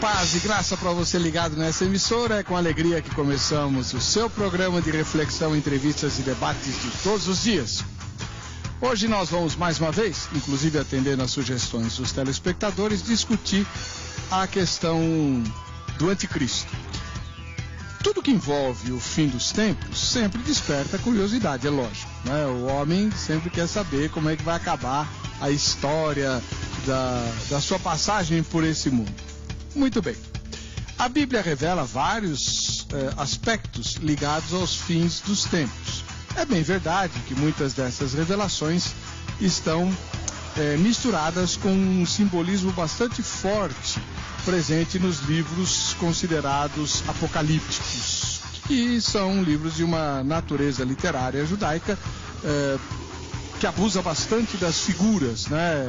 Paz e graça para você ligado nessa emissora. É com alegria que começamos o seu programa de reflexão, entrevistas e debates de todos os dias. Hoje nós vamos mais uma vez, inclusive atendendo às sugestões dos telespectadores, discutir a questão do anticristo. Tudo que envolve o fim dos tempos sempre desperta curiosidade, é lógico, né? O homem sempre quer saber como é que vai acabar a história da sua passagem por esse mundo. Muito bem. A Bíblia revela vários aspectos ligados aos fins dos tempos. É bem verdade que muitas dessas revelações estão misturadas com um simbolismo bastante forte presente nos livros considerados apocalípticos, que são livros de uma natureza literária judaica que abusa bastante das figuras, né?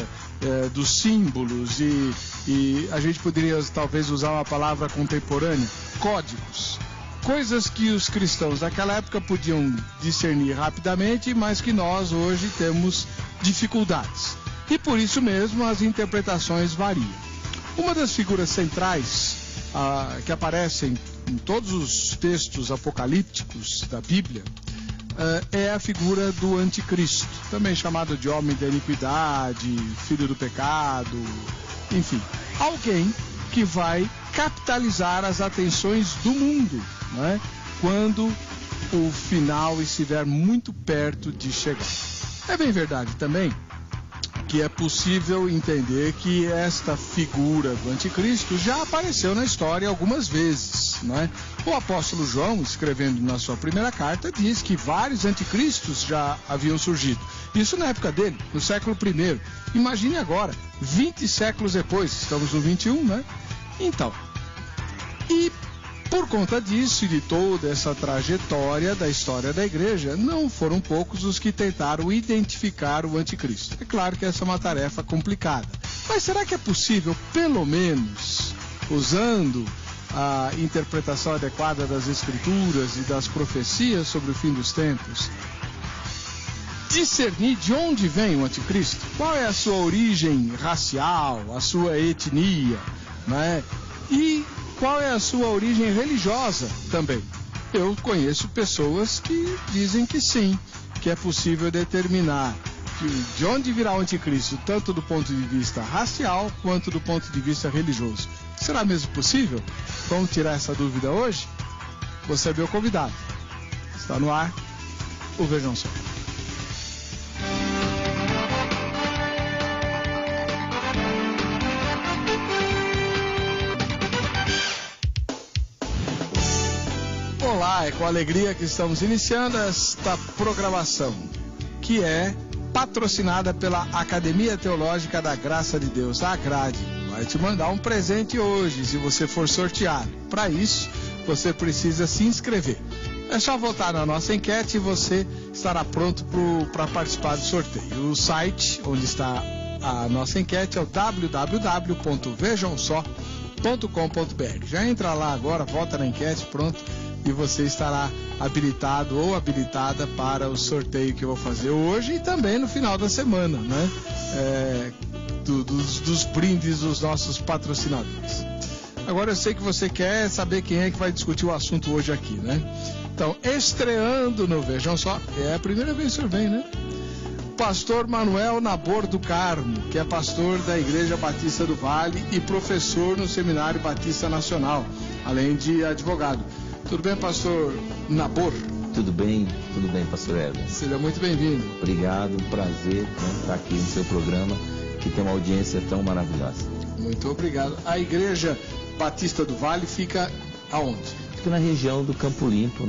Dos símbolos e a gente poderia talvez usar uma palavra contemporânea, códigos. Coisas que os cristãos daquela época podiam discernir rapidamente, mas que nós hoje temos dificuldades. E por isso mesmo as interpretações variam. Uma das figuras centrais que aparecem em todos os textos apocalípticos da Bíblia é a figura do anticristo, também chamado de homem da iniquidade, filho do pecado, enfim, alguém que vai capitalizar as atenções do mundo, né, quando o final estiver muito perto de chegar. É bem verdade também que é possível entender que esta figura do anticristo já apareceu na história algumas vezes, né? O apóstolo João, escrevendo na sua primeira carta, diz que vários anticristos já haviam surgido. Isso na época dele, no século I. Imagine agora, 20 séculos depois, estamos no 21, né? Então, e por conta disso e de toda essa trajetória da história da igreja, não foram poucos os que tentaram identificar o anticristo. É claro que essa é uma tarefa complicada. Mas será que é possível, pelo menos, usando a interpretação adequada das escrituras e das profecias sobre o fim dos tempos, discernir de onde vem o anticristo? Qual é a sua origem racial, a sua etnia, né? E qual é a sua origem religiosa também? Eu conheço pessoas que dizem que sim, que é possível determinar de onde virá o anticristo, tanto do ponto de vista racial quanto do ponto de vista religioso. Será mesmo possível? Vamos tirar essa dúvida hoje? Você é meu convidado. Está no ar o Vejam Só. Olá, é com alegria que estamos iniciando esta programação, que é patrocinada pela Academia Teológica da Graça de Deus, a AGRADE. Vai te mandar um presente hoje, se você for sorteado. Para isso, você precisa se inscrever. É só votar na nossa enquete e você estará pronto para participar do sorteio. O site onde está a nossa enquete é o www.vejamsó.com.br. Já entra lá agora, vota na enquete, pronto, e você estará habilitado ou habilitada para o sorteio que eu vou fazer hoje e também no final da semana, né? Dos brindes dos nossos patrocinadores. Agora eu sei que você quer saber quem é que vai discutir o assunto hoje aqui, né? Então, estreando no Vejam Só, é a primeira vez que o senhor vem, né? Pastor Manuel Nabor do Carmo, que é pastor da Igreja Batista do Vale e professor no Seminário Batista Nacional, além de advogado. Tudo bem, pastor Nabor? Tudo bem, pastor Edson. Seja muito bem-vindo. Obrigado, um prazer, né, estar aqui no seu programa, que tem uma audiência tão maravilhosa. Muito obrigado. A Igreja Batista do Vale fica aonde? Fica na região do Campo Limpo,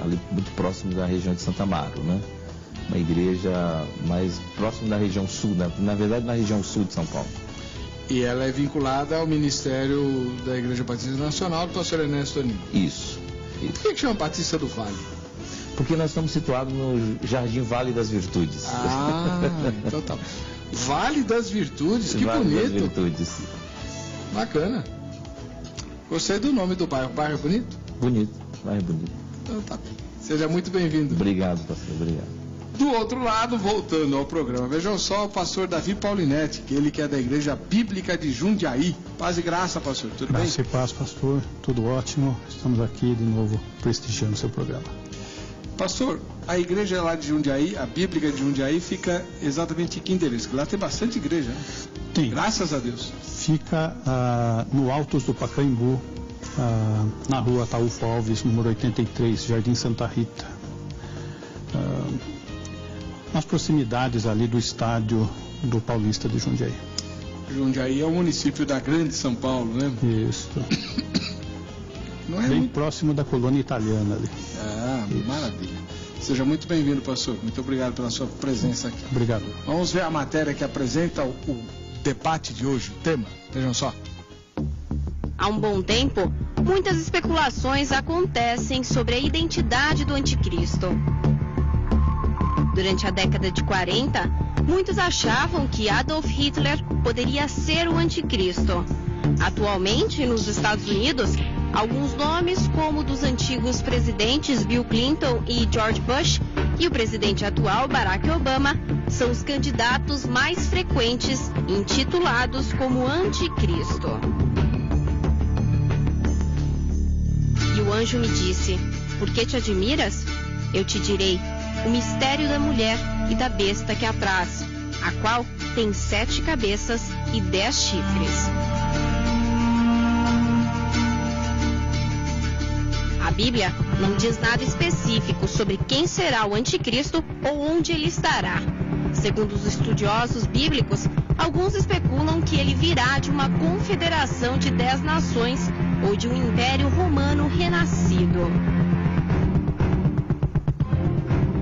ali muito próximo da região de Santa Amaro, né? Uma igreja mais próximo da região sul, na verdade na região sul de São Paulo. E ela é vinculada ao Ministério da Igreja Batista Nacional do pastor Ernesto Aninho. Isso. Por que chama Batista do Vale? Porque nós estamos situados no Jardim Vale das Virtudes. Então tá. Vale das Virtudes, que vale bonito. Das Virtudes. Bacana. Gostei do nome do bairro. Bairro bonito? Bonito, bairro bonito. Então tá. Seja muito bem-vindo. Obrigado, pastor, obrigado. Do outro lado, voltando ao programa, vejam só o pastor Davi Paulinetti, que ele que é da Igreja Bíblica de Jundiaí. Paz e graça, pastor, tudo bem? Graça e paz, pastor, tudo ótimo. Estamos aqui de novo prestigiando o seu programa. Pastor, a igreja lá de Jundiaí, a Bíblica de Jundiaí, fica exatamente em que endereço? Lá tem bastante igreja, né? Tem. Graças a Deus. Fica no Altos do Pacaembu, na rua Ataúfo Alves, número 83, Jardim Santa Rita. Nas proximidades ali do estádio do Paulista de Jundiaí. Jundiaí é o município da Grande São Paulo, né? Isso. Não é bem muito... próximo da colônia italiana ali. Ah, maravilha. Seja muito bem-vindo, pastor. Muito obrigado pela sua presença aqui. Obrigado. Vamos ver a matéria que apresenta o debate de hoje, o tema. Vejam só. Há um bom tempo, muitas especulações acontecem sobre a identidade do anticristo. Durante a década de 40, muitos achavam que Adolf Hitler poderia ser o anticristo. Atualmente, nos Estados Unidos, alguns nomes, como o dos antigos presidentes Bill Clinton e George Bush, e o presidente atual Barack Obama, são os candidatos mais frequentes intitulados como anticristo. E o anjo me disse: por que te admiras? Eu te direi o mistério da mulher e da besta que a traz, a qual tem 7 cabeças e 10 chifres. A Bíblia não diz nada específico sobre quem será o anticristo ou onde ele estará. Segundo os estudiosos bíblicos, alguns especulam que ele virá de uma confederação de 10 nações ou de um império romano renascido.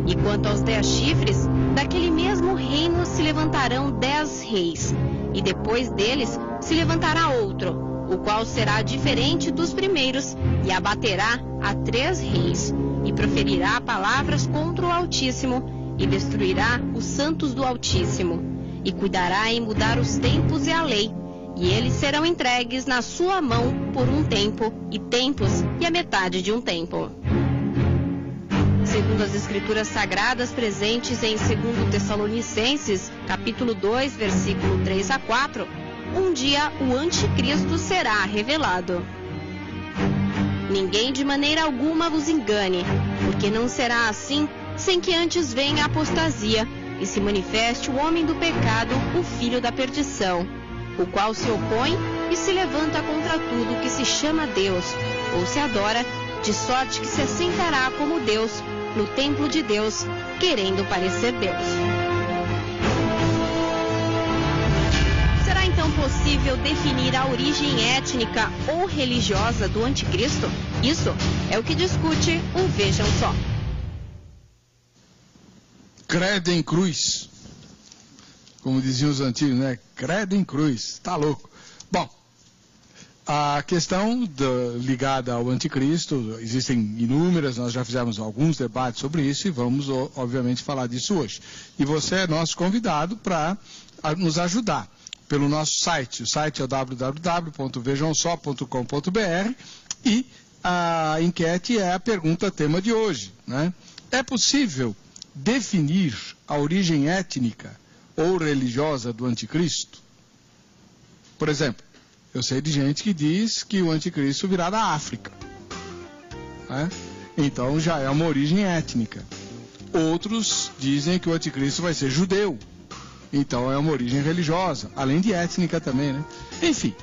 E quanto aos 10 chifres, daquele mesmo reino se levantarão 10 reis, e depois deles se levantará outro, o qual será diferente dos primeiros, e abaterá a 3 reis, e proferirá palavras contra o Altíssimo, e destruirá os santos do Altíssimo, e cuidará em mudar os tempos e a lei, e eles serão entregues na sua mão por um tempo, e tempos, e a metade de um tempo. Segundo as Escrituras Sagradas presentes em 2 Tessalonicenses, capítulo 2, versículo 3 a 4, um dia o anticristo será revelado. Ninguém de maneira alguma vos engane, porque não será assim sem que antes venha a apostasia e se manifeste o homem do pecado, o filho da perdição, o qual se opõe e se levanta contra tudo que se chama Deus, ou se adora, de sorte que se assentará como Deus no templo de Deus, querendo parecer Deus. Será então possível definir a origem étnica ou religiosa do anticristo? Isso é o que discute o Vejam Só. Credo em cruz. Como diziam os antigos, né? Credo em cruz. Tá louco. Bom, a questão ligada ao anticristo, existem inúmeras, nós já fizemos alguns debates sobre isso e vamos, obviamente, falar disso hoje. E você é nosso convidado para nos ajudar pelo nosso site. O site é www.vejamsó.com.br e a enquete é a pergunta tema de hoje, né? É possível definir a origem étnica ou religiosa do anticristo? Por exemplo, eu sei de gente que diz que o anticristo virá da África, né? Então já é uma origem étnica. Outros dizem que o anticristo vai ser judeu, então é uma origem religiosa, além de étnica também, né? Enfim,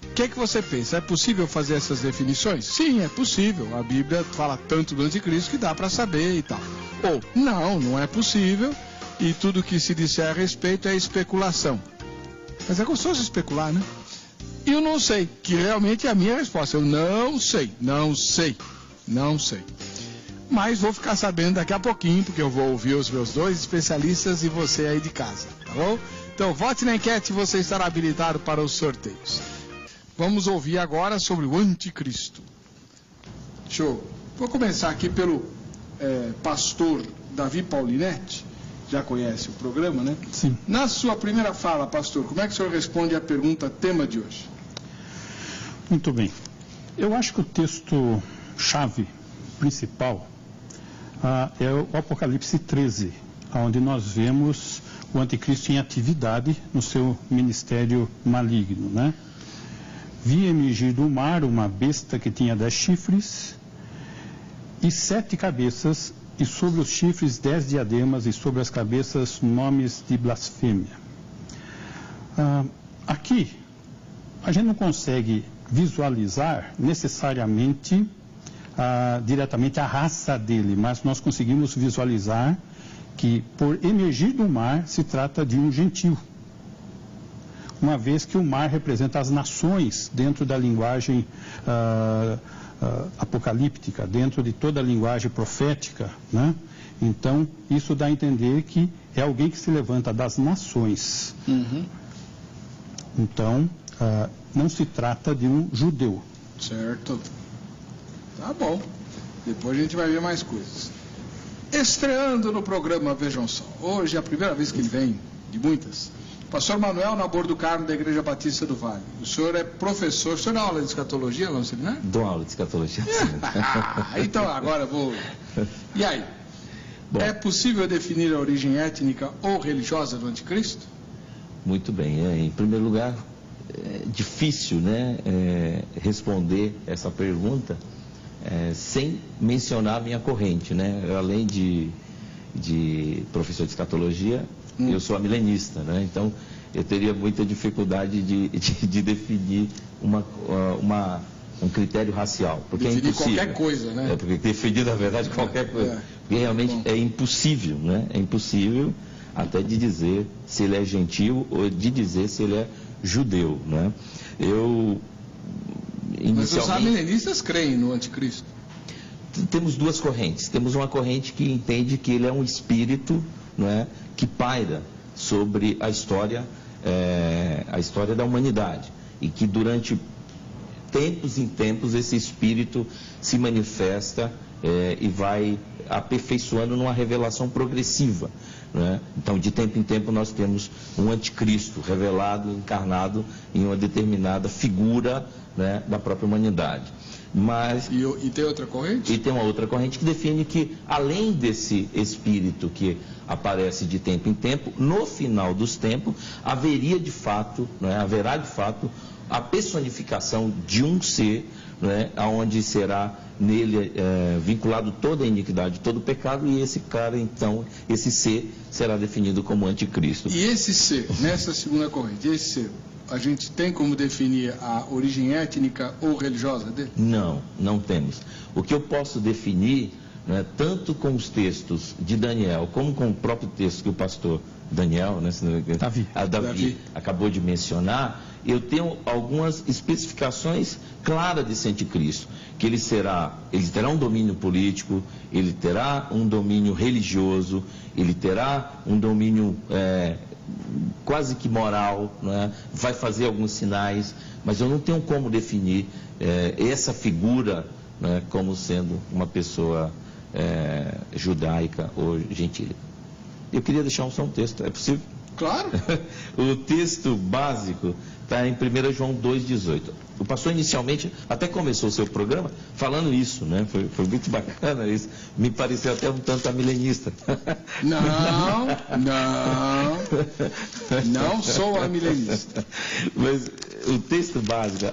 o que você pensa? É possível fazer essas definições? Sim, é possível. A Bíblia fala tanto do anticristo que dá para saber e tal. Ou, não é possível e tudo que se disser a respeito é especulação. Mas é gostoso especular, né? Eu não sei, que realmente é a minha resposta. Eu não sei. Mas vou ficar sabendo daqui a pouquinho, porque eu vou ouvir os meus 2 especialistas e você aí de casa, tá bom? Então vote na enquete e você estará habilitado para os sorteios. Vamos ouvir agora sobre o anticristo. Vou começar aqui pelo pastor Davi Paulinetti. Já conhece o programa, né? Sim. Na sua primeira fala, pastor, como é que o senhor responde à pergunta tema de hoje? Muito bem. Eu acho que o texto-chave principal é o Apocalipse 13, onde nós vemos o anticristo em atividade no seu ministério maligno, né? Vi emergir do mar uma besta que tinha 10 chifres e 7 cabeças, e sobre os chifres 10 diademas, e sobre as cabeças nomes de blasfêmia. Aqui, a gente não consegue visualizar necessariamente diretamente a raça dele, mas nós conseguimos visualizar que, por emergir do mar, se trata de um gentio. Uma vez que o mar representa as nações dentro da linguagem apocalíptica, dentro de toda a linguagem profética, né? Então, isso dá a entender que é alguém que se levanta das nações. Uhum. Então, não se trata de um judeu. Certo. Tá bom. Depois a gente vai ver mais coisas. Estreando no programa, vejam só. Hoje é a primeira vez que ele vem, de muitas. Pastor Manuel Nabor do Carmo, da Igreja Batista do Vale. O senhor é professor. O senhor dá aula de escatologia lá no seminário? Dou aula de escatologia. Então, agora eu vou... E aí? Bom, é possível definir a origem étnica ou religiosa do anticristo? Muito bem. Em primeiro lugar, é difícil, né, responder essa pergunta sem mencionar a minha corrente, né? Além de professor de escatologia, eu sou amilenista, né? Então eu teria muita dificuldade de definir um critério racial, porque definir é impossível. Qualquer coisa, né? Porque definir, na verdade, qualquer coisa. Porque realmente é impossível, né? É impossível até de dizer se ele é gentil ou de dizer se ele é judeu, né? Mas os amilenistas creem no anticristo? Temos duas correntes. Temos uma corrente que entende que ele é um espírito, não é, que paira sobre a história da humanidade, e que durante tempos em tempos esse espírito se manifesta e vai aperfeiçoando numa revelação progressiva, né? Então, de tempo em tempo nós temos um anticristo revelado, encarnado em uma determinada figura, né, da própria humanidade. Mas, e tem outra corrente? E tem uma outra corrente que define que, além desse espírito que aparece de tempo em tempo, no final dos tempos, haverá de fato a personificação de um ser, né, onde será nele vinculado toda a iniquidade, todo o pecado, e esse cara, então, esse ser será definido como anticristo. E esse ser, nessa segunda corrente, esse ser, a gente tem como definir a origem étnica ou religiosa dele? Não temos. O que eu posso definir, né, tanto com os textos de Daniel, como com o próprio texto que o pastor Daniel, né, Davi acabou de mencionar, eu tenho algumas especificações claras desse anticristo, que ele terá um domínio político, ele terá um domínio religioso, ele terá um domínio quase que moral, né? Vai fazer alguns sinais, mas eu não tenho como definir essa figura, né, como sendo uma pessoa judaica ou gentil. Eu queria deixar só um texto, é possível? Claro! O texto básico está em 1 João 2,18. O pastor inicialmente até começou o seu programa falando isso, né? Foi muito bacana isso. Me pareceu até um tanto amilenista. Não sou amilenista. Mas o texto básico,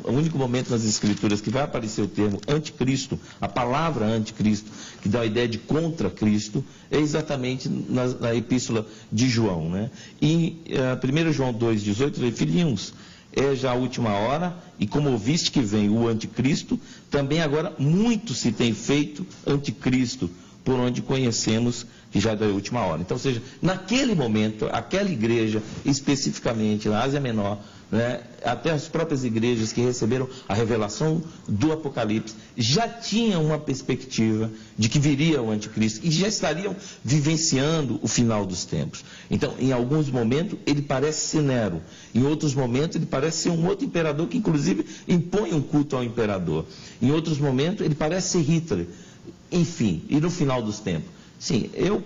o único momento nas Escrituras que vai aparecer o termo anticristo, a palavra anticristo, que dá a ideia de contra Cristo, é exatamente na epístola de João, né? E 1 João 2,18, filhinhos, é já a última hora, e como ouviste que vem o anticristo, também agora muito se tem feito anticristo, por onde conhecemos que já é da última hora. Então, ou seja, naquele momento, aquela igreja, especificamente na Ásia Menor, né, até as próprias igrejas que receberam a revelação do Apocalipse, já tinham uma perspectiva de que viria o anticristo e já estariam vivenciando o final dos tempos. Então, em alguns momentos, ele parece ser Nero, em outros momentos, ele parece ser um outro imperador que, inclusive, impõe um culto ao imperador. Em outros momentos, ele parece ser Hitler. Enfim, e no final dos tempos. Sim, eu,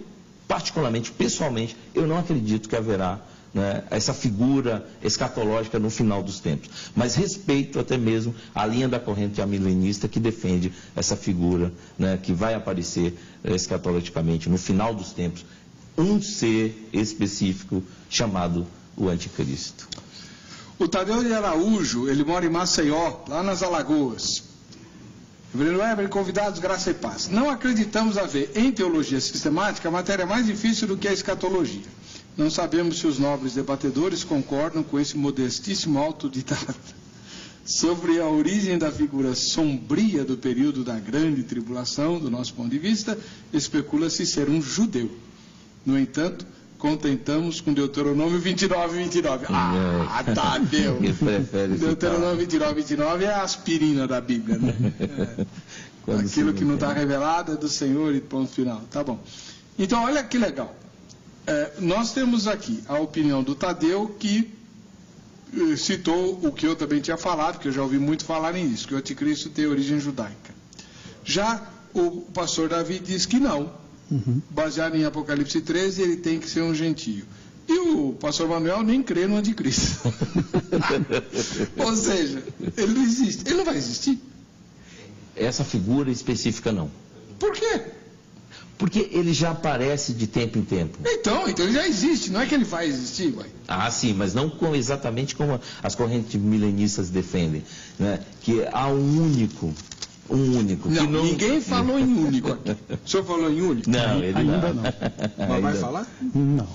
particularmente, pessoalmente, eu não acredito que haverá, né, essa figura escatológica no final dos tempos, mas respeito até mesmo a linha da corrente amilenista que defende essa figura, né, que vai aparecer escatologicamente no final dos tempos, um ser específico chamado o Anticristo. O Tadeu de Araújo, ele mora em Maceió, lá nas Alagoas. Reverendo Weber, convidados, graça e paz. Não acreditamos haver, em teologia sistemática, a matéria mais difícil do que a escatologia. Não sabemos se os nobres debatedores concordam com esse modestíssimo autodidata. Sobre a origem da figura sombria do período da grande tribulação, do nosso ponto de vista, especula-se ser um judeu. No entanto, contentamos com Deuteronômio 29:29. Ah, Tadeu! Deuteronômio 29:29 é a aspirina da Bíblia, né? Aquilo que não está revelado é do Senhor e ponto final. Tá bom. Então, olha que legal. Nós temos aqui a opinião do Tadeu, que citou o que eu também tinha falado, que eu já ouvi muito falarem nisso, que o anticristo tem origem judaica. Já o pastor Davi diz que não. Baseado em Apocalipse 13, ele tem que ser um gentio. E o pastor Manuel nem crê no anticristo. Ou seja, ele não existe. Ele não vai existir. Essa figura específica não. Por quê? Porque ele já aparece de tempo em tempo. Então ele já existe, não é que ele vai existir, ué. Ah, sim, mas não exatamente como as correntes milenistas defendem, né? Que há um único. Não, ninguém falou em único aqui. O senhor falou em único? Não, ele ainda não. Mas vai falar? Não.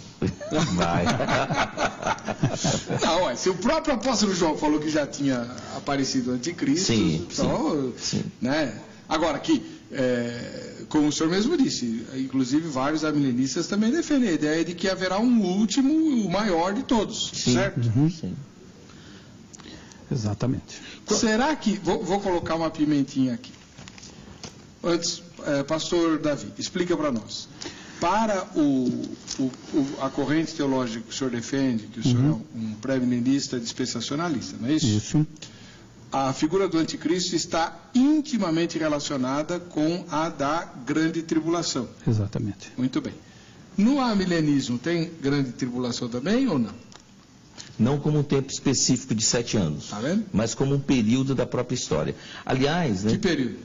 Vai. Não, se o próprio apóstolo João falou que já tinha aparecido o anticristo, sim, então, sim. Né? Agora aqui, como o senhor mesmo disse, inclusive vários amilenistas também defendem a ideia de que haverá um último, o maior de todos, sim. Certo? Sim. Exatamente. Será que... Vou colocar uma pimentinha aqui. Antes, pastor Davi, explica para nós. Para a corrente teológica que o senhor defende, que o senhor é um pré-milenista dispensacionalista, não é isso? Isso. A figura do anticristo está intimamente relacionada com a da grande tribulação. Exatamente. Muito bem. No amilenismo tem grande tribulação também ou não? Não como um tempo específico de 7 anos, tá vendo? Mas como um período da própria história. Aliás, né, que período?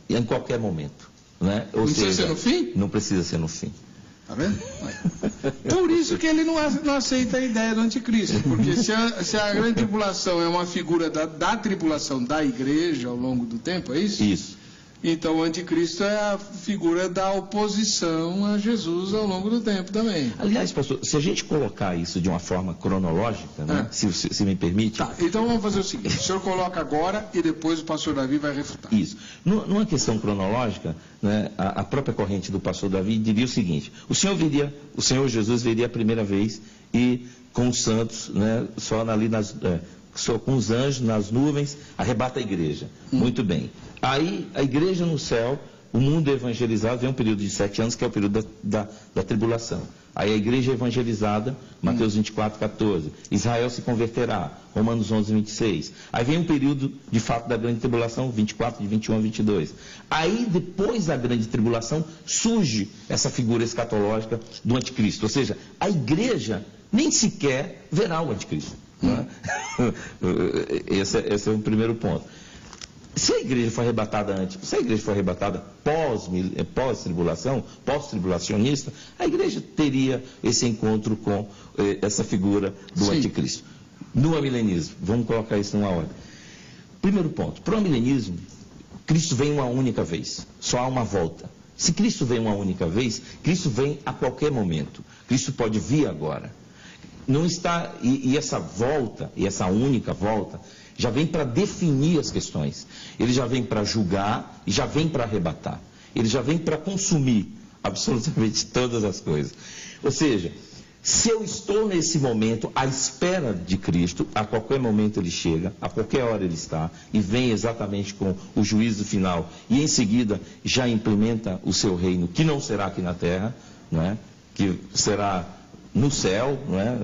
Em qualquer momento. Né? Não precisa ser no fim? Não precisa ser no fim. Tá vendo? Por isso que ele não aceita a ideia do anticristo, porque se a grande tribulação é uma figura da tribulação da igreja ao longo do tempo, é isso? Isso. Então o anticristo é a figura da oposição a Jesus ao longo do tempo também. Aliás, pastor, se a gente colocar isso de uma forma cronológica, né, se me permite... Tá, então vamos fazer o seguinte, o senhor coloca agora e depois o pastor Davi vai refutar. Isso. Numa questão cronológica, né, a própria corrente do pastor Davi diria o seguinte: o Senhor Jesus viria a primeira vez e com os santos, né, só com os anjos nas nuvens, arrebata a igreja. Muito bem. Aí a igreja no céu, o mundo evangelizado, vem um período de 7 anos, que é o período da tribulação. Aí a igreja evangelizada, Mateus 24:14. Israel se converterá, Romanos 11:26. Aí vem um período, de fato, da grande tribulação, 24, de 21 a 22. Aí, depois da grande tribulação, surge essa figura escatológica do anticristo. Ou seja, a igreja nem sequer verá o anticristo. Né? Esse é o primeiro ponto. Se a igreja for arrebatada antes, se a igreja for arrebatada pós-tribulação, pós-tribulacionista, a igreja teria esse encontro com essa figura do anticristo. No amilenismo, vamos colocar isso numa ordem. Primeiro ponto, para o amilenismo, Cristo vem uma única vez, só há uma volta. Se Cristo vem uma única vez, Cristo vem a qualquer momento. Cristo pode vir agora. Não está, e essa volta, e essa única volta, já vem para definir as questões. Ele já vem para julgar e já vem para arrebatar. Ele já vem para consumir absolutamente todas as coisas. Ou seja, se eu estou nesse momento à espera de Cristo, a qualquer momento ele chega, a qualquer hora ele está, e vem exatamente com o juízo final, e em seguida já implementa o seu reino, que não será aqui na terra, não é? Que será no céu, não é?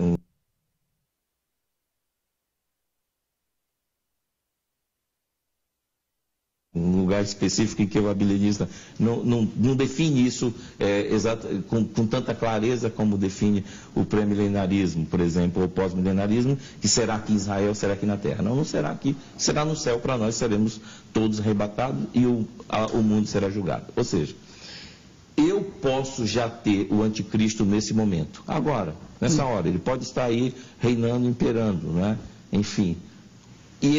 Um lugar específico em que o abilinista não define isso com tanta clareza como define o pré-milenarismo, por exemplo, ou pós-milenarismo, que será aqui em Israel, será aqui na Terra. Não será aqui, será no céu para nós, seremos todos arrebatados e o mundo será julgado. Ou seja, eu posso já ter o anticristo nesse momento, agora, nessa hora. Ele pode estar aí reinando, imperando, né? Enfim. E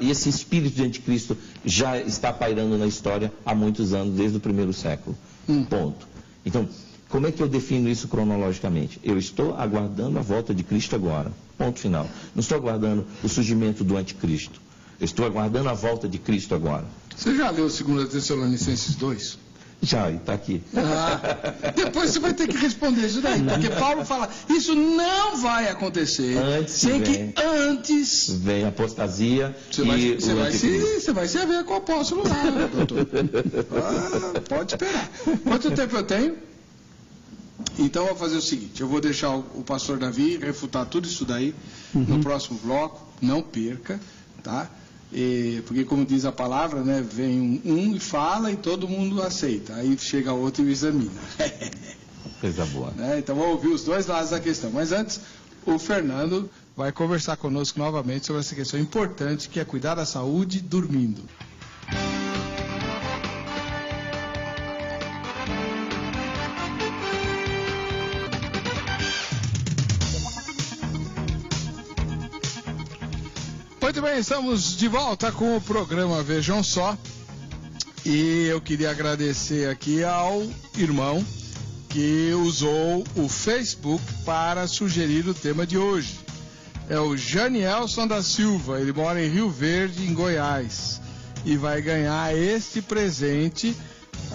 esse espírito de anticristo já está pairando na história há muitos anos, desde o primeiro século. Ponto. Então, como é que eu defino isso cronologicamente? Eu estou aguardando a volta de Cristo agora. Ponto final. Não estou aguardando o surgimento do anticristo. Eu estou aguardando a volta de Cristo agora. Você já leu 2 Tessalonicenses 2? Já, está aqui. Depois você vai ter que responder isso daí, porque Paulo fala, isso não vai acontecer sem que antes vem a apostasia você vai se haver com o apóstolo lá, doutor. Pode esperar. Quanto tempo eu tenho? Então eu vou fazer o seguinte, eu vou deixar o pastor Davi refutar tudo isso daí no próximo bloco, não perca, tá? Porque como diz a palavra, né, vem um e fala e todo mundo aceita, aí chega outro e o examina. Coisa boa. Né? Então vamos ouvir os dois lados da questão, mas antes o Fernando vai conversar conosco novamente sobre essa questão importante que é cuidar da saúde dormindo. Muito bem, estamos de volta com o programa Vejam Só. E eu queria agradecer aqui ao irmão que usou o Facebook para sugerir o tema de hoje. É o Janielson da Silva, ele mora em Rio Verde, em Goiás. E vai ganhar este presente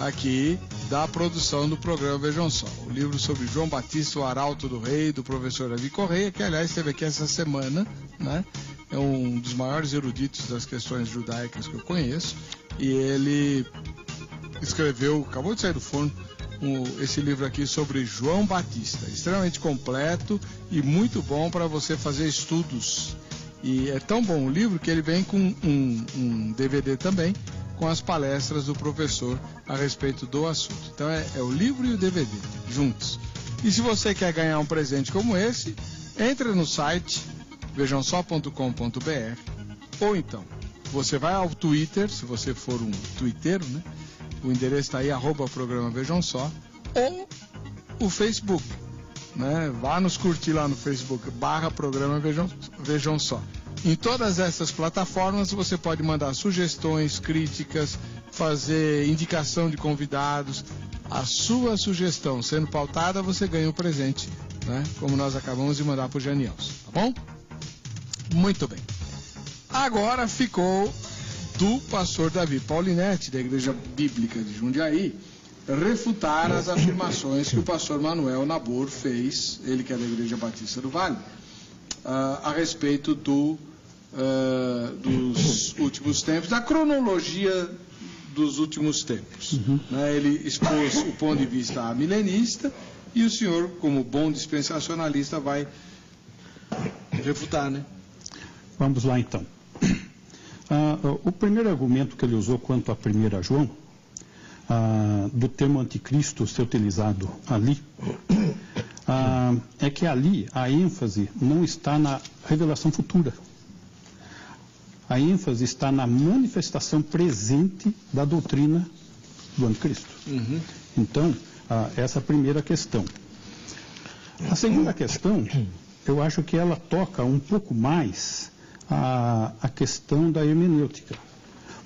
aqui da produção do programa Vejam Só. O livro sobre João Batista, o Arauto do Rei, do professor Davi Correia, que aliás esteve aqui essa semana, né? É um dos maiores eruditos das questões judaicas que eu conheço. E ele escreveu, acabou de sair do forno, esse livro aqui sobre João Batista. Extremamente completo e muito bom para você fazer estudos. E é tão bom o livro que ele vem com um DVD também, com as palestras do professor a respeito do assunto. Então é o livro e o DVD juntos. E se você quer ganhar um presente como esse, entre no site vejamsó.com.br ou então você vai ao Twitter, se você for um twitteiro, né? O endereço está aí, @programa Vejam Só, ou o Facebook, né? Vá nos curtir lá no Facebook, /programa Vejam Só. Em todas essas plataformas você pode mandar sugestões, críticas, fazer indicação de convidados. A sua sugestão sendo pautada, você ganha um presente, né? Como nós acabamos de mandar para o Janielson, tá bom? Muito bem. Agora ficou do pastor Davi Paulinetti, da Igreja Bíblica de Jundiaí, refutar as afirmações que o pastor Manuel Nabor fez, ele que é da Igreja Batista do Vale, a respeito dos últimos tempos, da cronologia dos últimos tempos. Né? Ele expôs o ponto de vista milenista e o senhor, como bom dispensacionalista, vai refutar, né? Vamos lá, então. O primeiro argumento que ele usou quanto a 1 João, do termo anticristo ser utilizado ali, é que ali a ênfase não está na revelação futura. A ênfase está na manifestação presente da doutrina do anticristo. Então, essa é a primeira questão. A segunda questão, eu acho que ela toca um pouco mais a questão da hermenêutica.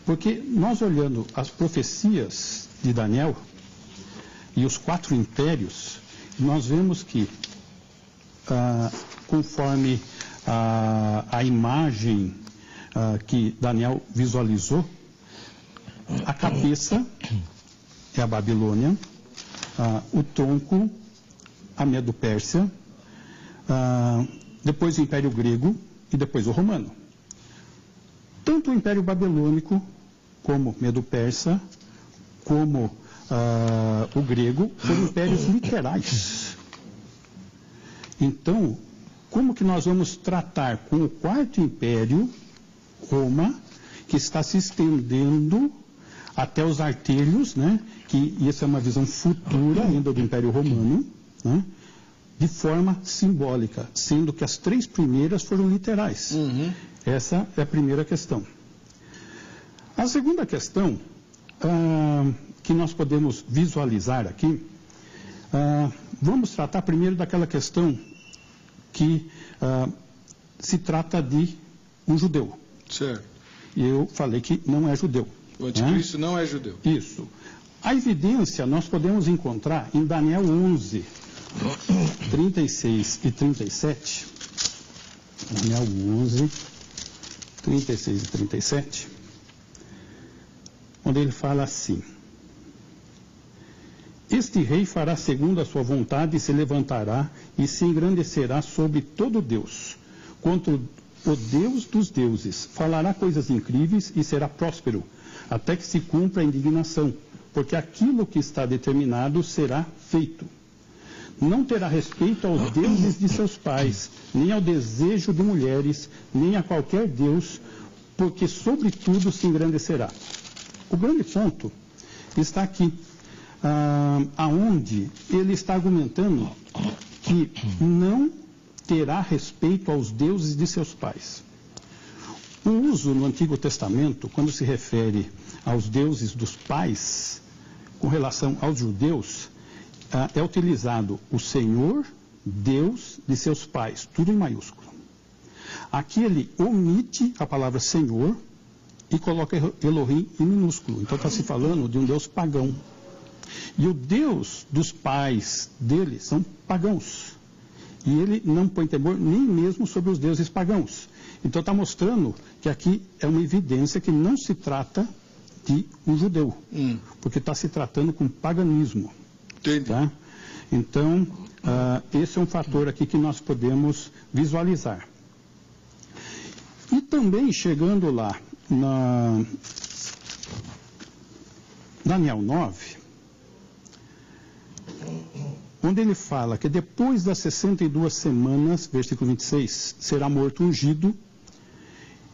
Porque nós olhando as profecias de Daniel e os 4 impérios, nós vemos que, conforme a imagem que Daniel visualizou, a cabeça é a Babilônia, o tronco, a Medo-Pérsia, depois o Império Grego e depois o Romano. Tanto o Império Babilônico, como Medo-Persa, como o grego, foram impérios literais. Então, como que nós vamos tratar com o 4º Império, Roma, que está se estendendo até os artelhos, né, que isso é uma visão futura ainda do Império Romano, né, de forma simbólica, sendo que as 3 primeiras foram literais. Essa é a primeira questão. A segunda questão que nós podemos visualizar aqui, vamos tratar primeiro daquela questão que se trata de um judeu. Certo. E eu falei que não é judeu. O anticristo não é judeu. Isso. A evidência nós podemos encontrar em Daniel 11, 36 e 37. Daniel 11, 36 e 37. Onde ele fala assim: este rei fará segundo a sua vontade e se levantará e se engrandecerá sobre todo Deus, contra o Deus dos deuses. Falará coisas incríveis e será próspero, até que se cumpra a indignação, porque aquilo que está determinado será feito. Não terá respeito aos deuses de seus pais, nem ao desejo de mulheres, nem a qualquer deus, porque sobre tudo se engrandecerá. O grande ponto está aqui, aonde ele está argumentando que não terá respeito aos deuses de seus pais. O uso no Antigo Testamento, quando se refere aos deuses dos pais, com relação aos judeus, é utilizado o Senhor, Deus de seus pais, tudo em maiúsculo. Aqui ele omite a palavra Senhor e coloca Elohim em minúsculo. Então está se falando de um Deus pagão. E o Deus dos pais dele são pagãos. E ele não põe temor nem mesmo sobre os deuses pagãos. Então está mostrando que aqui é uma evidência que não se trata de um judeu, porque está se tratando com paganismo. Entendi. Tá? Então, esse é um fator aqui que nós podemos visualizar. E também chegando lá, na Daniel 9, onde ele fala que depois das 62 semanas, versículo 26, será morto ungido,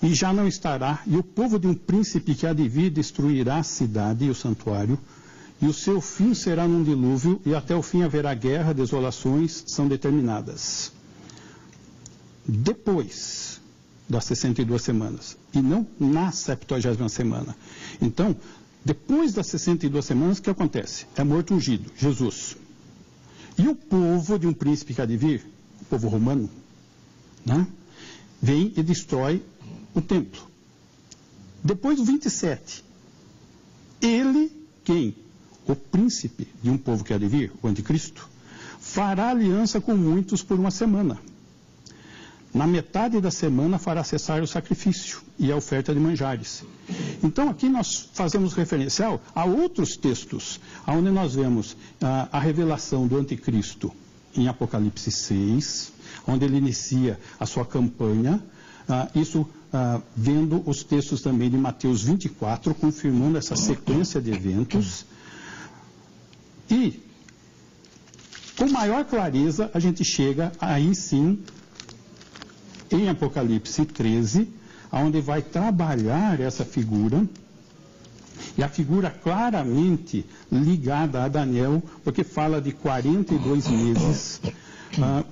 e já não estará, e o povo de um príncipe que há de vir destruirá a cidade e o santuário, e o seu fim será num dilúvio, e até o fim haverá guerra, desolações são determinadas. Depois das 62 semanas, e não na 70ª semana. Então, depois das 62 semanas, o que acontece? É morto ungido, Jesus. E o povo de um príncipe que há de vir, o povo romano, né, vem e destrói o templo. Depois do 27, ele, quem? O príncipe de um povo que há de vir, o anticristo, fará aliança com muitos por uma semana. Na metade da semana fará cessar o sacrifício e a oferta de manjares. Então aqui nós fazemos referencial a outros textos, onde nós vemos a revelação do anticristo em Apocalipse 6, onde ele inicia a sua campanha, vendo os textos também de Mateus 24, confirmando essa sequência de eventos. E, com maior clareza, a gente chega aí sim em Apocalipse 13, onde vai trabalhar essa figura, e a figura claramente ligada a Daniel, porque fala de 42 meses,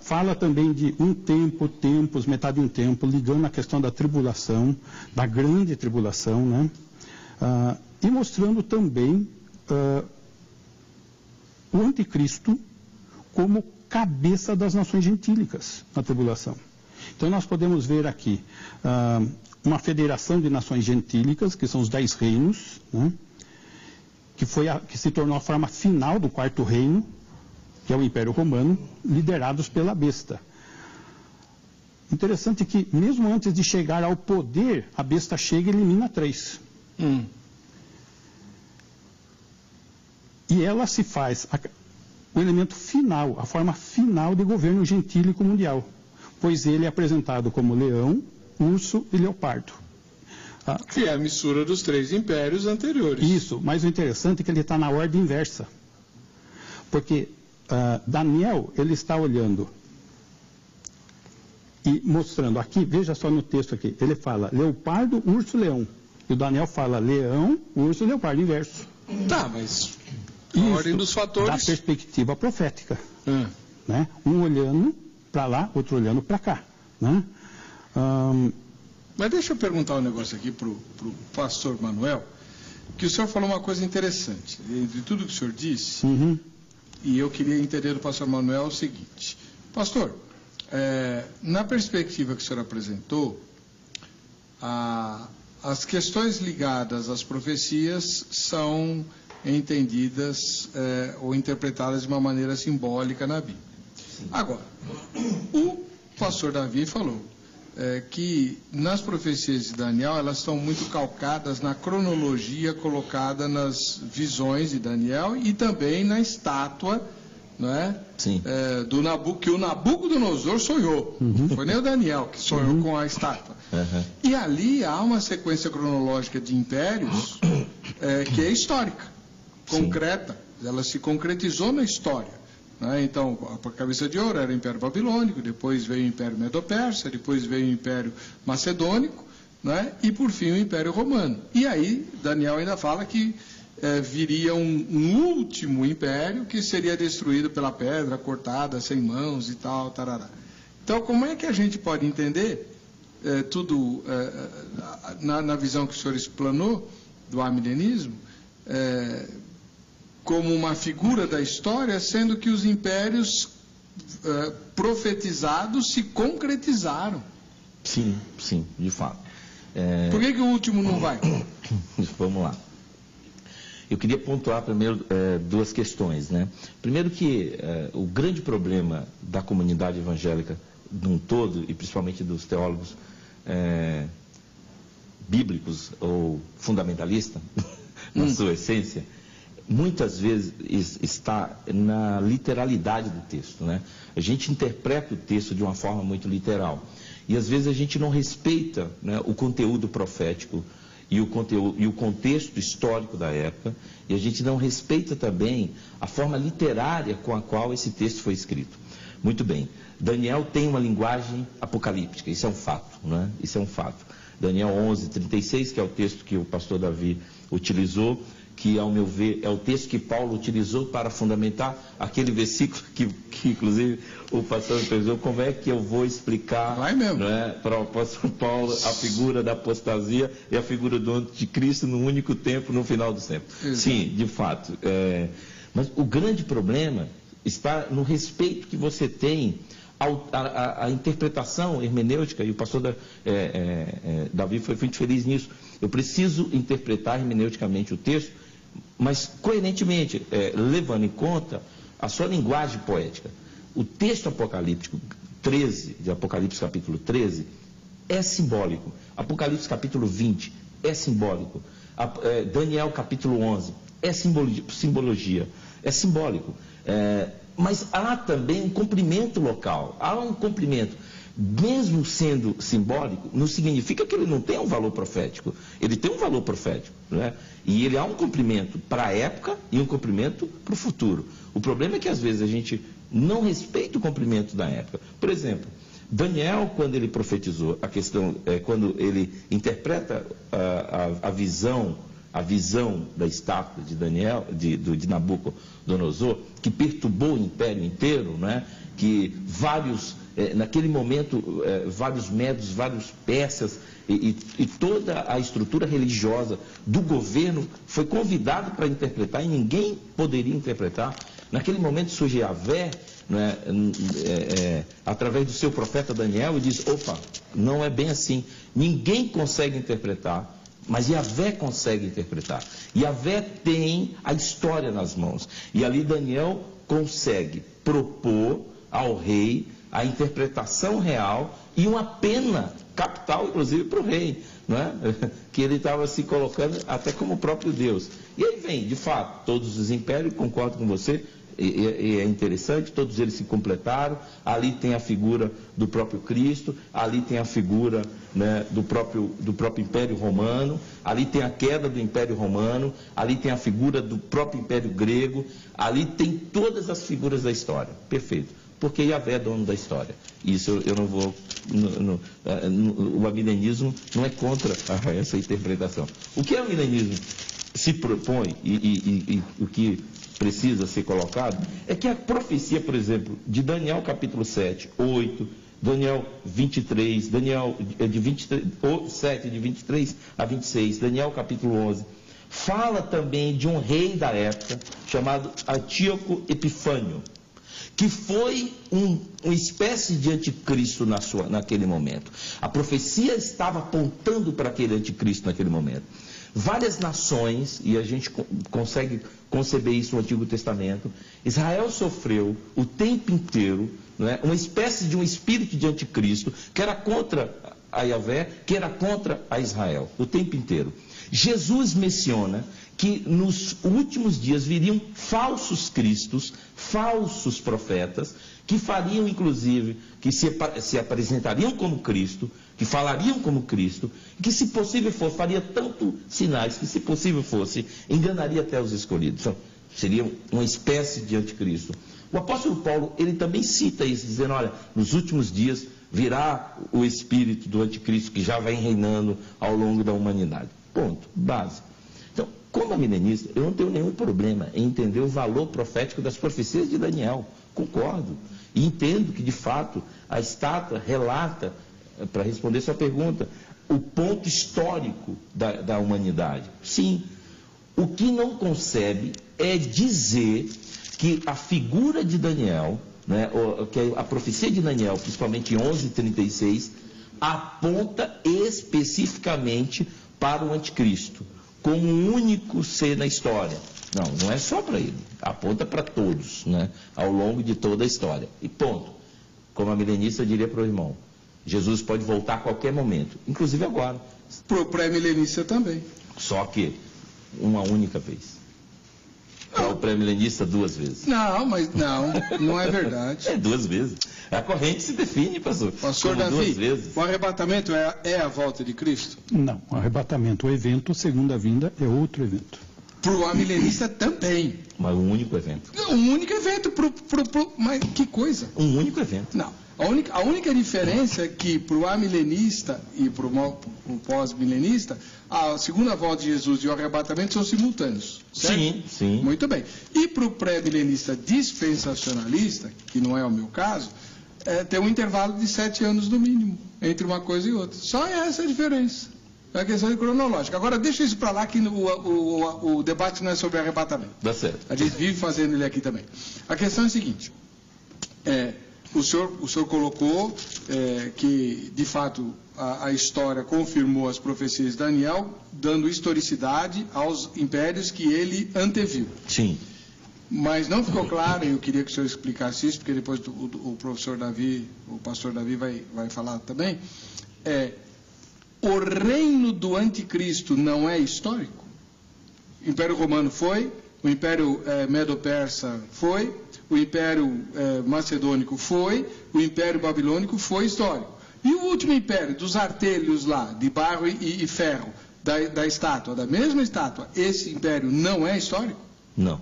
fala também de um tempo, tempos, metade de um tempo, ligando a questão da tribulação, da grande tribulação, né? E mostrando também o anticristo como cabeça das nações gentílicas na tribulação. Então nós podemos ver aqui uma federação de nações gentílicas, que são os 10 reinos, né? que se tornou a forma final do 4º reino, que é o Império Romano, liderados pela besta. Interessante que, mesmo antes de chegar ao poder, a besta chega e elimina 3. E ela se faz o elemento final, a forma final de governo gentílico mundial, pois ele é apresentado como leão, urso e leopardo. Que é a mistura dos 3 impérios anteriores. Isso, mas o interessante é que ele está na ordem inversa. Porque Daniel, ele está olhando e mostrando aqui, veja só no texto aqui, ele fala leopardo, urso, leão. E o Daniel fala leão, urso, leopardo, inverso. Tá, mas a Isso, ordem dos fatores... da perspectiva profética. Né? Um olhando para lá, outro olhando para cá. Né? Mas deixa eu perguntar um negócio aqui para o pastor Manuel, que o senhor falou uma coisa interessante. De tudo que o senhor disse, e eu queria entender do pastor Manuel o seguinte. Pastor, na perspectiva que o senhor apresentou, as questões ligadas às profecias são entendidas ou interpretadas de uma maneira simbólica na Bíblia. Agora, o pastor Davi falou que nas profecias de Daniel elas estão muito calcadas na cronologia colocada nas visões de Daniel e também na estátua, não é? Sim. Que o Nabucodonosor sonhou. Não foi nem o Daniel que sonhou com a estátua. E ali há uma sequência cronológica de impérios que é histórica, concreta. Ela se concretizou na história. Né? Então, a cabeça de ouro era o Império Babilônico, depois veio o Império Medo-Persa, depois veio o Império Macedônico, né? E por fim o Império Romano. E aí Daniel ainda fala que viria um último império que seria destruído pela pedra cortada, sem mãos e tal, tarará. Então, como é que a gente pode entender tudo na visão que o senhor explanou do amilenismo, como uma figura da história, sendo que os impérios profetizados se concretizaram? Sim, de fato. Por que o último não vai? Vamos lá. Eu queria pontuar primeiro duas questões, né? Primeiro que o grande problema da comunidade evangélica num todo, e principalmente dos teólogos bíblicos ou fundamentalistas, na sua essência, muitas vezes está na literalidade do texto, né? A gente interpreta o texto de uma forma muito literal. E às vezes a gente não respeita, né, o conteúdo profético e o contexto histórico da época, e a gente não respeita também a forma literária com a qual esse texto foi escrito. Muito bem, Daniel tem uma linguagem apocalíptica, isso é um fato, né? Isso é um fato. Daniel 11:36, que é o texto que o pastor Davi utilizou, que, ao meu ver, é o texto que Paulo utilizou para fundamentar aquele versículo que inclusive, o pastor me perguntou como é que eu vou explicar, né, para o apóstolo Paulo a figura da apostasia e a figura do anticristo no único tempo, no final do tempo. Sim, de fato. Mas o grande problema está no respeito que você tem à interpretação hermenêutica, e o pastor Davi foi muito feliz nisso. Eu preciso interpretar hermeneuticamente o texto, mas coerentemente, levando em conta a sua linguagem poética. O texto apocalíptico 13, de Apocalipse capítulo 13, é simbólico. Apocalipse capítulo 20 é simbólico. Daniel capítulo 11 é simbologia, é simbólico. Mas há também um cumprimento local, há um cumprimento. Mesmo sendo simbólico, não significa que ele não tenha um valor profético. Ele tem um valor profético, né? E ele há um cumprimento para a época e um cumprimento para o futuro. O problema é que às vezes a gente não respeita o cumprimento da época. Por exemplo, Daniel, quando ele profetizou, quando ele interpreta a visão da estátua de Daniel, de Nabucodonosor, que perturbou o império inteiro, né? Que naquele momento, vários medos, vários persas e toda a estrutura religiosa do governo foi convidado para interpretar e ninguém poderia interpretar. Naquele momento surge Yahvé, né, através do seu profeta Daniel, e diz: opa, não é bem assim, ninguém consegue interpretar, mas Yahvé consegue interpretar. Yahvé tem a história nas mãos, e ali Daniel consegue propor ao rei a interpretação real e uma pena capital, inclusive, para o rei, né? Que ele estava se colocando até como o próprio Deus. E aí vem, de fato, todos os impérios, concordo com você, e é interessante, todos eles se completaram. Ali tem a figura do próprio Cristo, ali tem a figura, né, do próprio Império Romano, ali tem a queda do Império Romano, ali tem a figura do próprio Império Grego, ali tem todas as figuras da história. Perfeito. porque Yahvé é dono da história. Isso eu não vou... o amilenismo não é contra essa interpretação. O que o amilenismo se propõe e o que precisa ser colocado é que a profecia, por exemplo, de Daniel capítulo 7, 8, Daniel 23, Daniel de 7, de 23 a 26, Daniel capítulo 11, fala também de um rei da época chamado Antíoco Epifânio, que foi uma espécie de anticristo naquele momento. A profecia estava apontando para aquele anticristo naquele momento. Várias nações, e a gente consegue conceber isso no Antigo Testamento, Israel sofreu o tempo inteiro, né, uma espécie de um espírito de anticristo, que era contra a Yahvé, que era contra a Israel, o tempo inteiro. Jesus menciona que nos últimos dias viriam falsos cristos, falsos profetas, que fariam inclusive, que se apresentariam como Cristo, que falariam como Cristo, que se possível fosse, faria tanto sinais, que se possível fosse, enganaria até os escolhidos. Então, seria uma espécie de anticristo. O apóstolo Paulo, ele também cita isso, dizendo, olha, nos últimos dias virá o espírito do anticristo que já vem reinando ao longo da humanidade. Ponto, básico. Então, como amilenista, eu não tenho nenhum problema em entender o valor profético das profecias de Daniel. Concordo. E entendo que, de fato, a estátua relata, para responder sua pergunta, o ponto histórico da humanidade. Sim. O que não concebe é dizer que a figura de Daniel, né, que a profecia de Daniel, principalmente em 11:36, aponta especificamente para o anticristo, como um único ser na história. Não, não é só para ele, aponta para todos, né, ao longo de toda a história. E ponto. Como a milenista diria para o irmão, Jesus pode voltar a qualquer momento, inclusive agora. Para o pré-milenista também. Só que uma única vez. Para o pré-milenista, 2 vezes. Não, mas não é verdade. É 2 vezes. A corrente se define, pastor. Pastor como Davi, 2 vezes. O arrebatamento é a volta de Cristo? Não, o arrebatamento, o evento, segunda vinda, é outro evento. Para o amilenista também. Mas um único evento. Um único evento. Mas que coisa. Um único evento. Não. A única diferença é que para o amilenista e para o pós-milenista, a segunda volta de Jesus e o arrebatamento são simultâneos. Certo? Sim, sim. Muito bem. E para o pré-milenista dispensacionalista, que não é o meu caso, tem um intervalo de 7 anos no mínimo entre uma coisa e outra. Só essa a diferença. É a questão cronológica. Agora, deixa isso para lá, que o debate não é sobre arrebatamento. Dá certo. A gente vive fazendo ele aqui também. A questão é a seguinte. O senhor colocou que, de fato, a história confirmou as profecias de Daniel, dando historicidade aos impérios que ele anteviu. Sim. Mas não ficou claro, e eu queria que o senhor explicasse isso, porque depois o professor Davi, o pastor Davi vai falar também. O reino do anticristo não é histórico? O Império Romano foi, o Império Medo-Persa foi, o Império Macedônico foi, o Império Babilônico foi histórico. E o último império, dos artelhos lá, de barro e ferro, da estátua, da mesma estátua, esse império não é histórico? Não.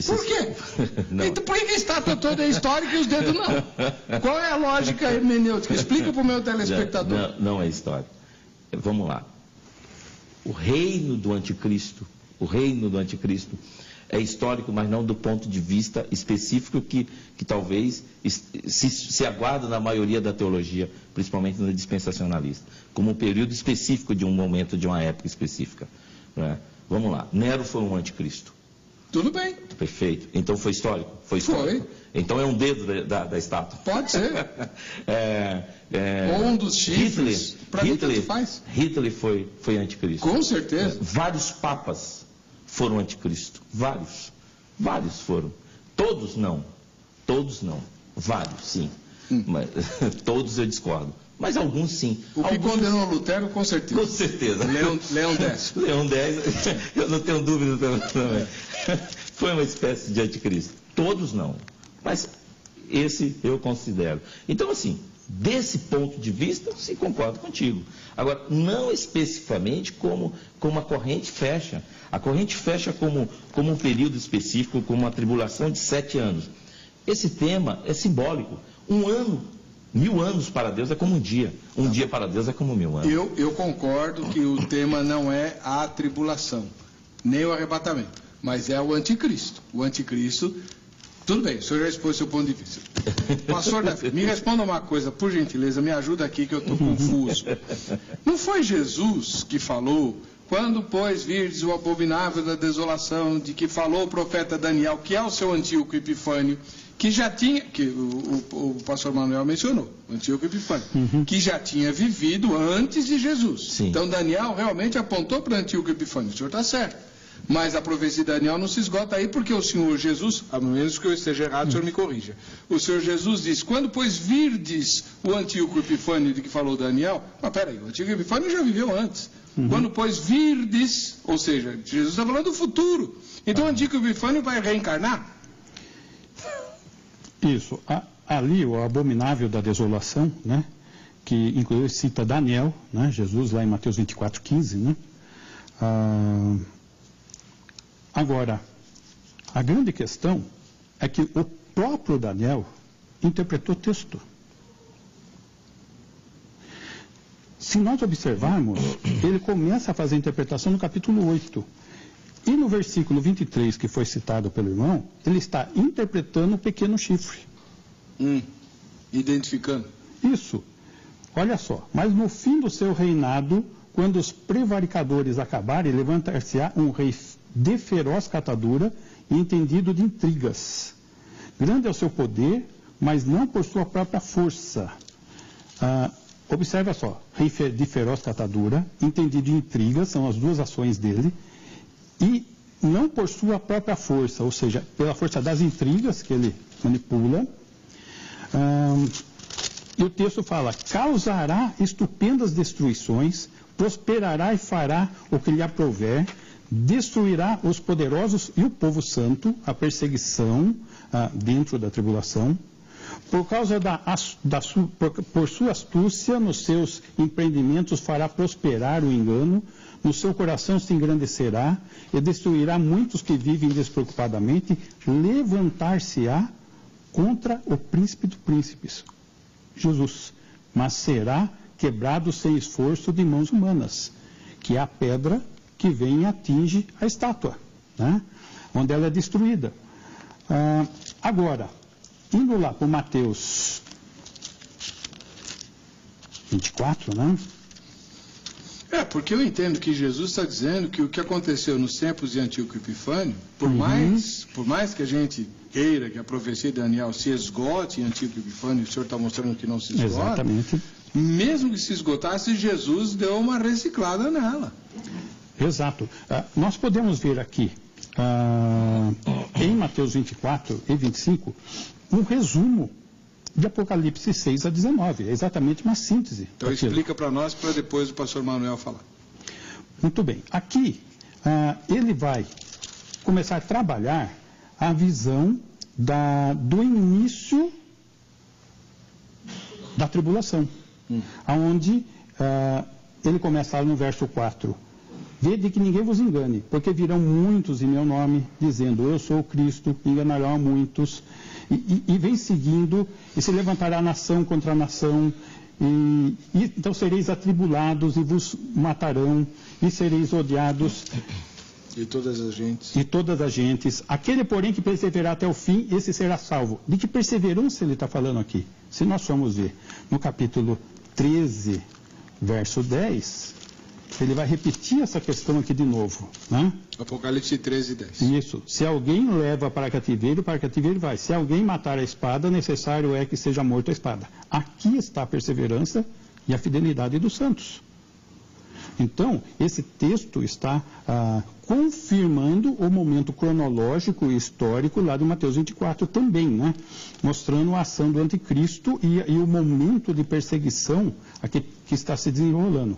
Por quê? Então por que a estátua toda é histórica e os dedos não? Qual é a lógica hermenêutica? Explica para o meu telespectador. Não é histórico. Vamos lá. O reino do anticristo é histórico, mas não do ponto de vista específico que talvez se aguarda na maioria da teologia, principalmente na dispensacionalista, como um período específico de um momento, de uma época específica. Não é? Vamos lá. Nero foi um anticristo. Tudo bem. Perfeito. Então foi histórico? Foi histórico. Foi. Então é um dedo da estátua. Pode ser. Ou um dos chifres. Para mim tanto faz. Hitler foi anticristo. Com certeza. Vários papas foram anticristo. Vários foram. Todos não. Vários, sim. Mas, todos eu discordo. Mas alguns sim. O que condenou Lutero, com certeza. Com certeza. Leão X. Leão X, eu não tenho dúvida também. Foi uma espécie de anticristo. Todos não. Mas esse eu considero. Então, assim, desse ponto de vista, sim, concordo contigo. Agora, não especificamente como a corrente fecha. A corrente fecha como um período específico, como uma tribulação de 7 anos. Esse tema é simbólico. 1 ano, 1000 anos para Deus é como um dia. Um dia para Deus é como 1000 anos. Eu concordo que o tema não é a tribulação, nem o arrebatamento, mas é o anticristo. O anticristo, tudo bem, o senhor já expôs seu ponto de vista. Pastor Davi, me responda uma coisa, por gentileza, me ajuda aqui que eu estou confuso. Não foi Jesus que falou, quando, pois, virdes o abominável da desolação, de que falou o profeta Daniel, que é o seu Antíoco Epifânio, que já tinha, que o pastor Manuel mencionou, o Antíoco Epifânio, que já tinha vivido antes de Jesus. Sim. Então Daniel realmente apontou para o Antíoco Epifânio, o senhor está certo. Mas a profecia de Daniel não se esgota aí, porque o Senhor Jesus, a menos que eu esteja errado, o senhor me corrija. O Senhor Jesus diz, quando, pois, virdes o Antíoco Epifânio de que falou Daniel, mas peraí, o Antíoco Epifânio já viveu antes. Quando, pois, virdes, ou seja, Jesus está falando do futuro. Então o Antíoco Epifânio vai reencarnar? Isso. Ali, o abominável da desolação, né? Que inclusive cita Daniel, né? Jesus lá em Mateus 24:15, né? Agora, a grande questão é que o próprio Daniel interpretou o texto. Se nós observarmos, ele começa a fazer a interpretação no capítulo 8. E no versículo 23, que foi citado pelo irmão, ele está interpretando o pequeno chifre. Identificando. Isso. Olha só. Mas no fim do seu reinado, quando os prevaricadores acabarem, levantar-se-á um rei de feroz catadura e entendido de intrigas. Grande é o seu poder, mas não por sua própria força. Observa só, rei de feroz catadura, entendido de intrigas, são as duas ações dele, e não por sua própria força, ou seja, pela força das intrigas que ele manipula. E o texto fala, causará estupendas destruições, prosperará e fará o que lhe aprouver, destruirá os poderosos e o povo santo, a perseguição dentro da tribulação, por causa por sua astúcia nos seus empreendimentos fará prosperar o engano, no seu coração se engrandecerá e destruirá muitos que vivem despreocupadamente, levantar-se-á contra o príncipe dos príncipes, Jesus, mas será quebrado sem esforço de mãos humanas, que é a pedra que vem e atinge a estátua, né? Onde ela é destruída. Agora, indo lá para Mateus 24, né? Porque eu entendo que Jesus está dizendo que o que aconteceu nos tempos de Antíoco Epifânio, por mais que a gente queira que a profecia de Daniel se esgote em Antíoco Epifânio, o senhor está mostrando que não se esgota. Exatamente. Mesmo que se esgotasse, Jesus deu uma reciclada nela. Exato. Nós podemos ver aqui, em Mateus 24 e 25, um resumo de Apocalipse 6 a 19. É exatamente uma síntese. Então explica para nós, para depois o pastor Manuel falar. Muito bem. Aqui, ele vai começar a trabalhar a visão do início da tribulação. Onde ele começa lá no verso 4. Vede que ninguém vos engane, porque virão muitos em meu nome, dizendo, eu sou o Cristo, enganarão a muitos, e vem seguindo, e se levantará nação contra nação, e então sereis atribulados, e vos matarão, e sereis odiados. E todas as gentes. E todas as gentes. Aquele, porém, que perseverar até o fim, esse será salvo. De que perseverança ele está falando aqui? Se nós formos ver no capítulo 13, verso 10... ele vai repetir essa questão aqui de novo, né? Apocalipse 13, 10. Isso. Se alguém leva para cativeiro vai. Se alguém matar a espada, necessário é que seja morto a espada. Aqui está a perseverança e a fidelidade dos santos. Então, esse texto está confirmando o momento cronológico e histórico lá de Mateus 24 também, né? Mostrando a ação do anticristo e o momento de perseguição aqui que está se desenrolando.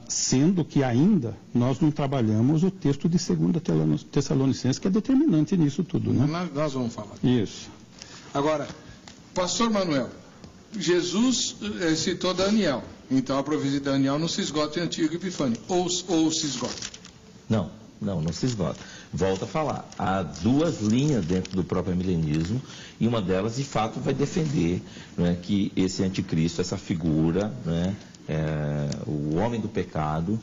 Sendo que ainda nós não trabalhamos o texto de 2 Tessalonicenses, que é determinante nisso tudo, né? Nós vamos falar. Isso. Agora, pastor Manuel, Jesus citou Daniel, então a profecia de Daniel não se esgota em Antíoco Epifânio, ou se esgota? Não se esgota. Volto a falar, há duas linhas dentro do próprio milenismo, e uma delas, de fato, vai defender, né, que esse anticristo, essa figura, né, o homem do pecado,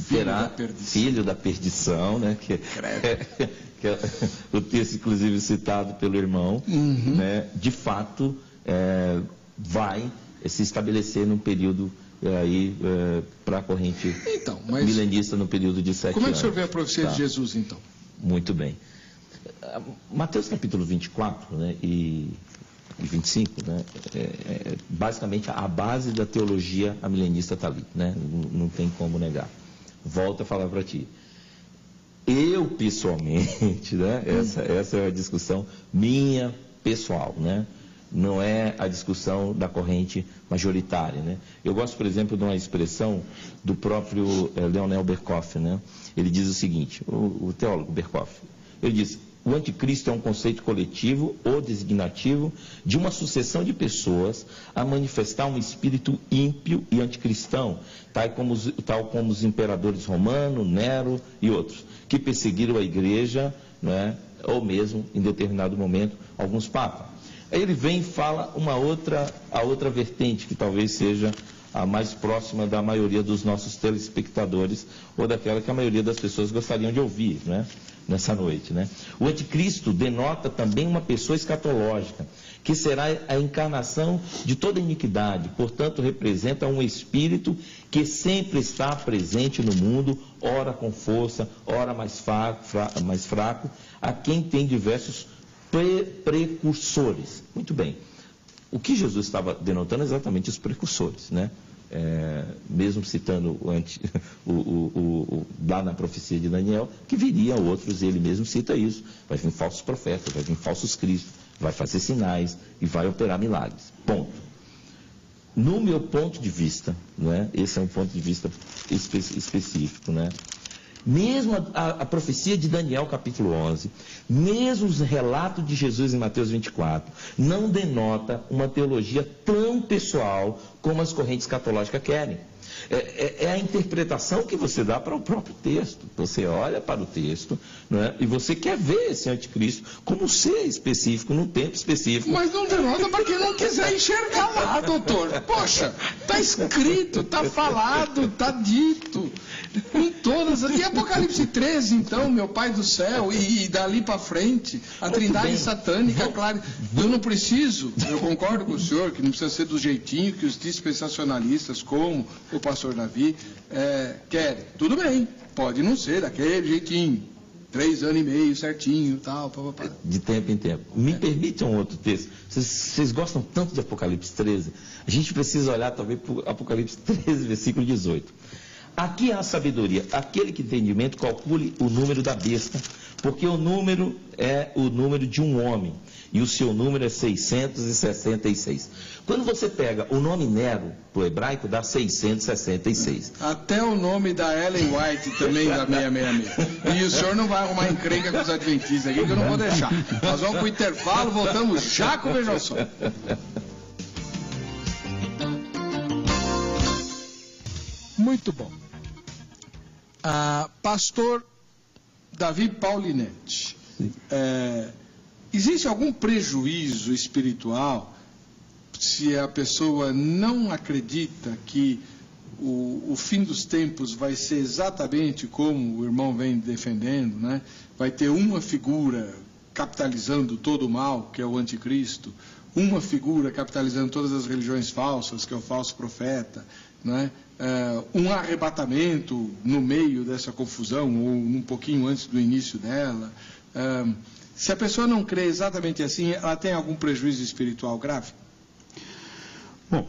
será filho da perdição, né, que é o texto, inclusive, citado pelo irmão, né, de fato, vai se estabelecer num período para a corrente milenista no período de 7 anos. Como é que o senhor vê a profecia de Jesus, então? Muito bem. Mateus capítulo 24, né, e 25, né, basicamente a base da teologia milenista está ali, né, não tem como negar. Volto a falar para ti. Eu, pessoalmente, né, essa é a discussão minha pessoal, né? Não é a discussão da corrente majoritária, né? Eu gosto, por exemplo, de uma expressão do próprio Leonel Berkoff, né? Ele diz o seguinte, o teólogo Berkoff, ele diz: o anticristo é um conceito coletivo ou designativo de uma sucessão de pessoas a manifestar um espírito ímpio e anticristão, tal como os imperadores Romano, Nero e outros, que perseguiram a igreja, né? Ou mesmo, em determinado momento, alguns papas. Aí ele vem e fala a outra vertente, que talvez seja a mais próxima da maioria dos nossos telespectadores, ou daquela que a maioria das pessoas gostariam de ouvir, né, nessa noite, né? O anticristo denota também uma pessoa escatológica, que será a encarnação de toda iniquidade, portanto representa um espírito que sempre está presente no mundo, ora com força, ora mais fraco, a quem tem diversos precursores. Muito bem. O que Jesus estava denotando é exatamente os precursores, né? Mesmo citando lá na profecia de Daniel, que viria outros, ele mesmo cita isso. Vai vir falsos profetas, vai vir falsos cristos, vai fazer sinais e vai operar milagres. Ponto. No meu ponto de vista, né? Esse é um ponto de vista específico, né? Mesmo a profecia de Daniel, capítulo 11, mesmo os relatos de Jesus em Mateus 24, não denota uma teologia tão pessoal como as correntes escatológicas querem. É a interpretação que você dá para o próprio texto. Você olha para o texto, né, e você quer ver esse anticristo como ser específico, num tempo específico. Mas não denota para quem não quiser enxergar lá, doutor. Poxa, está escrito, está falado, está dito. Em todas. E Apocalipse 13, então, meu Pai do céu, e dali para frente, a trindade satânica, claro. Eu não preciso, eu concordo com o senhor, que não precisa ser do jeitinho que os dispensacionalistas, como o pastor Davi, querem. Tudo bem, pode não ser daquele jeitinho. 3 anos e meio, certinho, tal, papapá. De tempo em tempo. Me permite um outro texto. Vocês gostam tanto de Apocalipse 13? A gente precisa olhar talvez para o Apocalipse 13, versículo 18. Aqui há a sabedoria. Aquele que tem entendimento, calcule o número da besta, porque o número é o número de um homem, e o seu número é 666. Quando você pega o nome Nero, para o hebraico, dá 666. Até o nome da Ellen White também dá 666. E o senhor não vai arrumar encrenca com os adventistas aqui, que eu não vou deixar. Nós vamos para o intervalo, voltamos já com o Veja Só. Muito bom. Pastor Davi Paulinetti, existe algum prejuízo espiritual se a pessoa não acredita que o fim dos tempos vai ser exatamente como o irmão vem defendendo, né? Vai ter uma figura capitalizando todo o mal, que é o anticristo, uma figura capitalizando todas as religiões falsas, que é o falso profeta, né? Um arrebatamento no meio dessa confusão, ou um pouquinho antes do início dela. Se a pessoa não crê exatamente assim, ela tem algum prejuízo espiritual grave? Bom,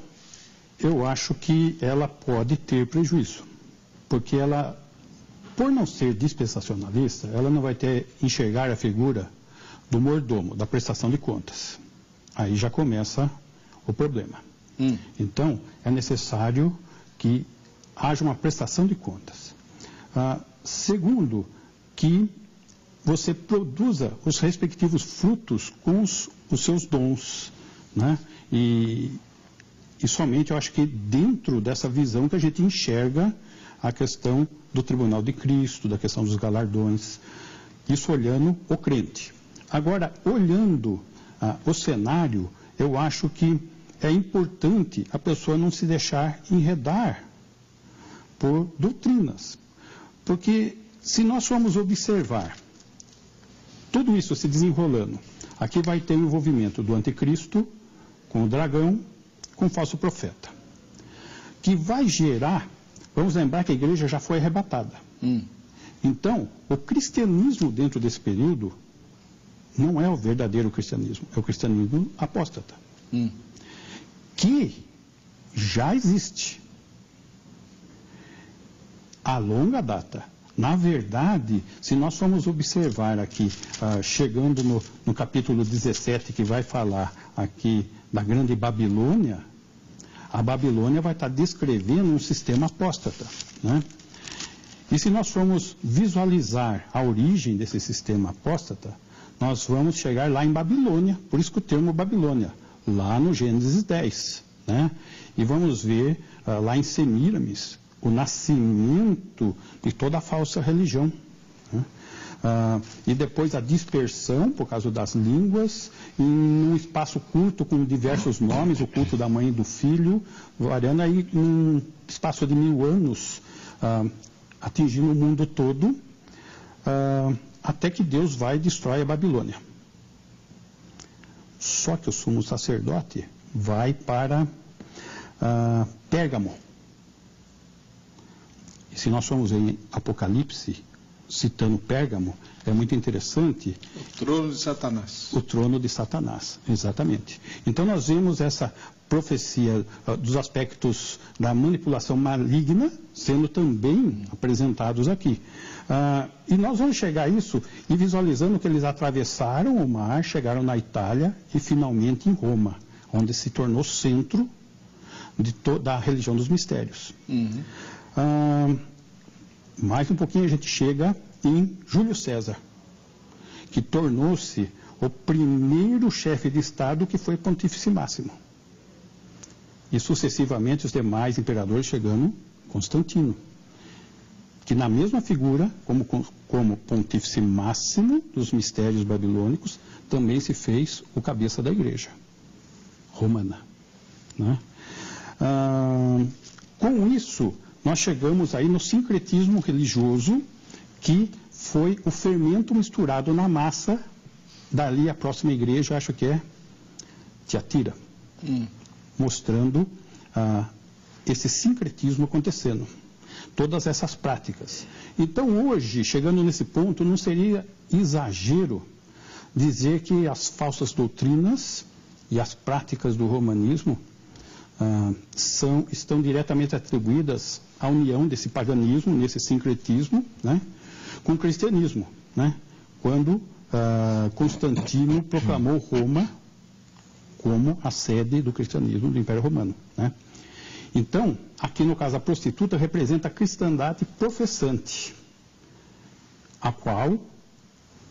eu acho que ela pode ter prejuízo, porque ela, por não ser dispensacionalista, ela não vai enxergar a figura do mordomo, da prestação de contas. Aí já começa o problema. Então, é necessário que haja uma prestação de contas. Segundo, que você produza os respectivos frutos com os seus dons, né? E somente eu acho que dentro dessa visão que a gente enxerga a questão do tribunal de Cristo, da questão dos galardões, Isso olhando o crente. Agora, olhando o cenário, eu acho que é importante a pessoa não se deixar enredar por doutrinas. Porque se nós formos observar tudo isso se desenrolando, aqui vai ter o envolvimento do anticristo com o dragão, com o falso profeta, que vai gerar, vamos lembrar que a igreja já foi arrebatada. Então, o cristianismo dentro desse período não é o verdadeiro cristianismo, é o cristianismo apóstata, que já existe a longa data. Na verdade, se nós formos observar aqui, chegando no capítulo 17, que vai falar aqui da grande Babilônia, a Babilônia vai estar descrevendo um sistema apóstata, né? E se nós formos visualizar a origem desse sistema apóstata, nós vamos chegar lá em Babilônia, por isso que o termo Babilônia, lá no Gênesis 10, né? E vamos ver lá em Semíramis o nascimento de toda a falsa religião, né? E depois a dispersão, por causa das línguas, em um espaço curto com diversos nomes, o culto da mãe e do filho, variando aí em um espaço de 1000 anos, atingindo o mundo todo, até que Deus vai e destrói a Babilônia. Só que o sumo sacerdote vai para Pérgamo. E se nós formos em Apocalipse, citando Pérgamo, é muito interessante. O trono de Satanás. O trono de Satanás, exatamente. Então nós vemos essa profecia dos aspectos da manipulação maligna sendo também apresentados aqui. E nós vamos chegar a isso e visualizando que eles atravessaram o mar, chegaram na Itália e finalmente em Roma, onde se tornou centro da religião dos mistérios. Mais um pouquinho a gente chega em Júlio César, que tornou-se o primeiro chefe de Estado que foi pontífice máximo. E sucessivamente os demais imperadores chegando Constantino, que na mesma figura, como pontífice máximo dos mistérios babilônicos, também se fez o cabeça da igreja romana, né? Com isso, nós chegamos aí no sincretismo religioso, que foi o fermento misturado na massa. Dali a próxima igreja, acho que é Tiatira, mostrando esse sincretismo acontecendo, todas essas práticas. Então hoje, chegando nesse ponto, não seria exagero dizer que as falsas doutrinas e as práticas do romanismo estão diretamente atribuídas à união desse paganismo, nesse sincretismo, né, com o cristianismo, né, quando Constantino proclamou Roma como a sede do cristianismo do Império Romano, né. Então, aqui no caso a prostituta representa a cristandade professante, a qual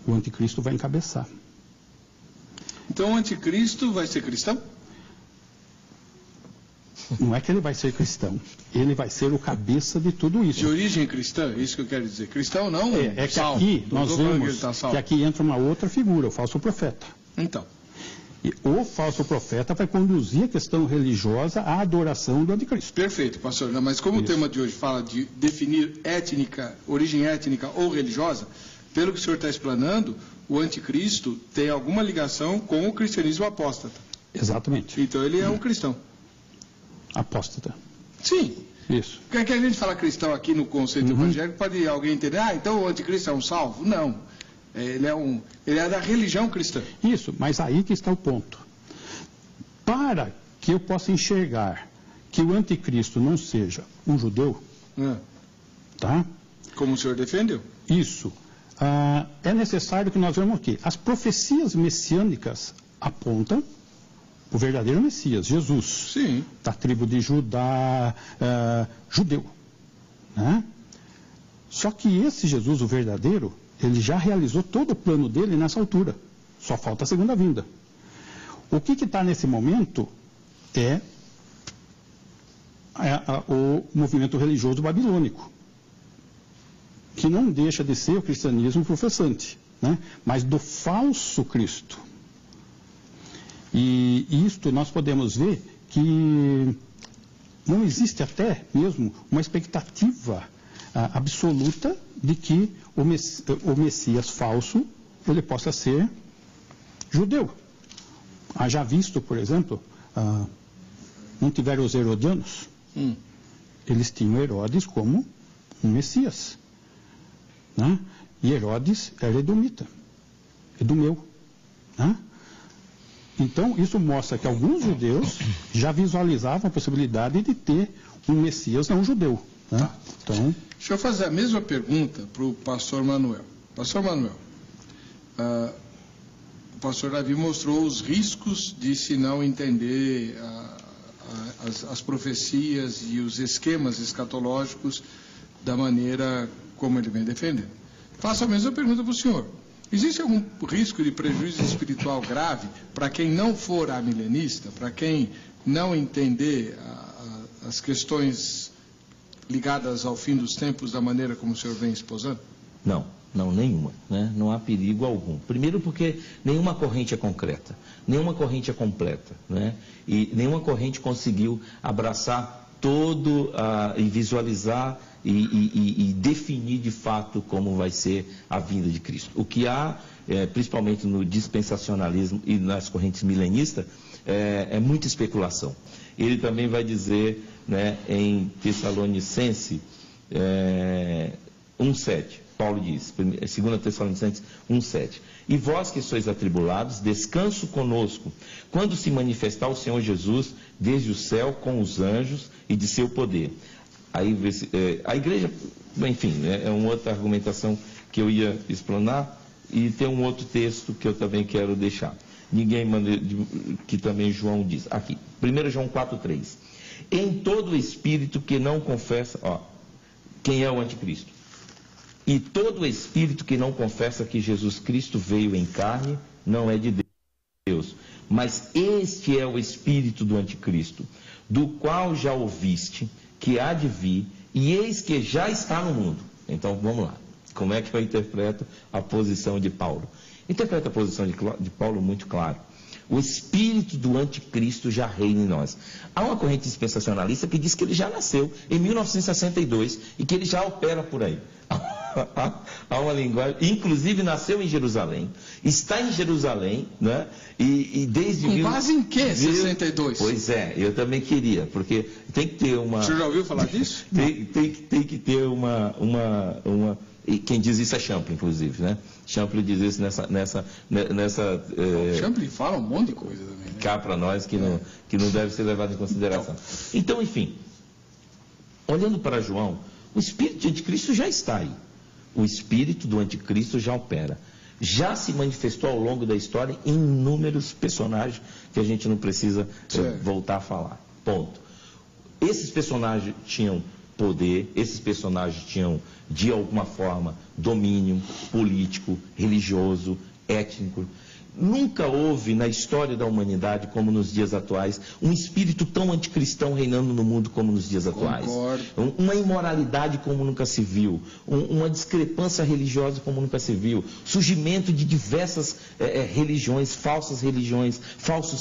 o anticristo vai encabeçar. Então o anticristo vai ser cristão? Não é que ele vai ser cristão, ele vai ser o cabeça de tudo isso. De origem cristã, é isso que eu quero dizer. Cristão não, é que salvo. Aqui nós vemos que aqui entra uma outra figura, o falso profeta. Então. E o falso profeta vai conduzir a questão religiosa à adoração do anticristo. Perfeito, pastor. Não, mas como o tema de hoje fala de definir origem étnica ou religiosa, pelo que o senhor está explanando, o anticristo tem alguma ligação com o cristianismo apóstata. Exatamente. Então ele é um cristão. Apóstata. Sim. Isso. Porque a gente fala cristão aqui no conceito evangélico, pode alguém entender, então o anticristo é um salvo? Não. Ele é da religião cristã. Isso, mas aí que está o ponto. Para que eu possa enxergar que o anticristo não seja um judeu, tá? Como o senhor defendeu. Isso. É necessário que nós vejamos aqui. As profecias messiânicas apontam o verdadeiro Messias, Jesus. Sim. Da tribo de Judá, judeu, né? Só que esse Jesus, o verdadeiro, ele já realizou todo o plano dele nessa altura. Só falta a segunda vinda. O que está nesse momento é o movimento religioso babilônico, que não deixa de ser o cristianismo professante, né? Mas do falso Cristo. E isto nós podemos ver que não existe até mesmo uma expectativa absoluta de que o Messias falso ele possa ser judeu. Já visto, por exemplo, não tiveram os herodianos. Eles tinham Herodes como um Messias, né? E Herodes era edomita, edomeu, né? Então, isso mostra que alguns judeus já visualizavam a possibilidade de ter um Messias não judeu, né? Tá. Então, Deixa eu fazer a mesma pergunta para o pastor Manuel. Pastor Manuel, o pastor Davi mostrou os riscos de se não entender as profecias e os esquemas escatológicos da maneira como ele vem defendendo. Faço a mesma pergunta para o senhor. Existe algum risco de prejuízo espiritual grave para quem não for amilenista, para quem não entender as questões ligadas ao fim dos tempos da maneira como o senhor vem exposando? Não, nenhuma, né? Não há perigo algum. Primeiro porque nenhuma corrente é concreta, nenhuma corrente é completa, né? E nenhuma corrente conseguiu abraçar todo e visualizar e definir de fato como vai ser a vinda de Cristo. O que há, principalmente no dispensacionalismo e nas correntes milenistas, é muita especulação. Ele também vai dizer, né, em Tessalonicenses 1,7, Paulo diz, 2 Tessalonicenses 1,7, e vós que sois atribulados, descanso conosco, quando se manifestar o Senhor Jesus desde o céu com os anjos e de seu poder. Aí a igreja, enfim, é uma outra argumentação que eu ia explanar, e tem um outro texto que eu também quero deixar. Ninguém manda, que também João diz, aqui, 1 João 4,3. Em todo espírito que não confessa, quem é o anticristo? E todo espírito que não confessa que Jesus Cristo veio em carne, não é de Deus. Mas este é o espírito do anticristo, do qual já ouviste, que há de vir, e eis que já está no mundo. Então, vamos lá. Como é que eu interpreto a posição de Paulo? Interpreto a posição de Paulo muito claro. O espírito do anticristo já reina em nós. Há uma corrente dispensacionalista que diz que ele já nasceu em 1962 e que ele já opera por aí. Há uma linguagem, inclusive nasceu em Jerusalém, está em Jerusalém, né? E desde com base em que 62? Pois é, eu também queria, porque tem que ter uma. O senhor já ouviu falar disso? Tem que ter uma e quem diz isso é Champlin, inclusive, né? Champlin diz isso nessa Champlin fala um monte de coisa também, né? Cá para nós que não deve ser levado em consideração. Então, enfim, olhando para João, o espírito de anticristo já está aí. O espírito do anticristo já opera. Já se manifestou ao longo da história em inúmeros personagens que a gente não precisa voltar a falar. Ponto. Esses personagens tinham poder, esses personagens tinham, de alguma forma, domínio político, religioso, étnico. Nunca houve na história da humanidade, como nos dias atuais, um espírito tão anticristão reinando no mundo como nos dias atuais. Concordo. Uma imoralidade como nunca se viu, uma discrepância religiosa como nunca se viu, surgimento de diversas religiões, falsos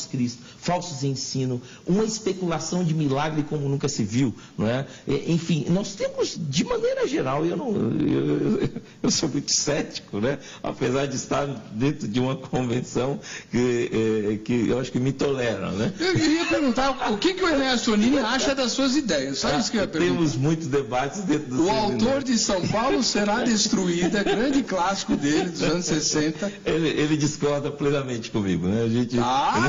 cristos, falsos ensinos, uma especulação de milagre como nunca se viu, não é? Enfim, nós temos, de maneira geral, eu sou muito cético, né? Apesar de estar dentro de uma convenção que eu acho que me toleram, né? Eu queria perguntar o que o Enéas Tonini acha das suas ideias. Sabe isso que eu ia perguntar? Temos muitos debates dentro do O autor de São Paulo será destruída, grande clássico dele dos anos 60. Ele discorda plenamente comigo, né?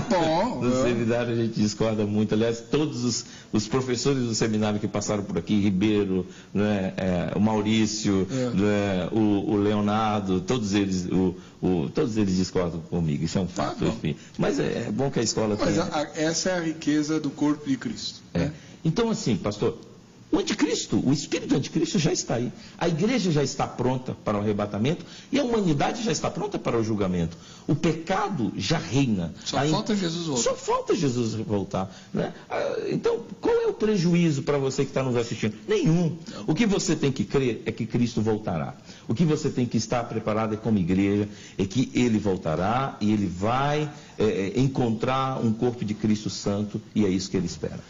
Bom. No seminário a gente discorda muito. Aliás, todos os professores do seminário que passaram por aqui, Ribeiro, né, o Maurício, né, o Leonardo, todos eles discordam comigo. Isso é um fato, enfim. Mas é bom que a escola tenha. Mas essa é a riqueza do corpo de Cristo. Né? Então, assim, pastor, o anticristo, o espírito do anticristo já está aí. A igreja já está pronta para o arrebatamento e a humanidade já está pronta para o julgamento. O pecado já reina. Só falta Jesus voltar. Só falta Jesus voltar. Né? Então, qual é o prejuízo para você que está nos assistindo? Nenhum. O que você tem que crer é que Cristo voltará. O que você tem que estar preparado como igreja é que Ele voltará e Ele vai encontrar um corpo de Cristo Santo, e é isso que Ele espera.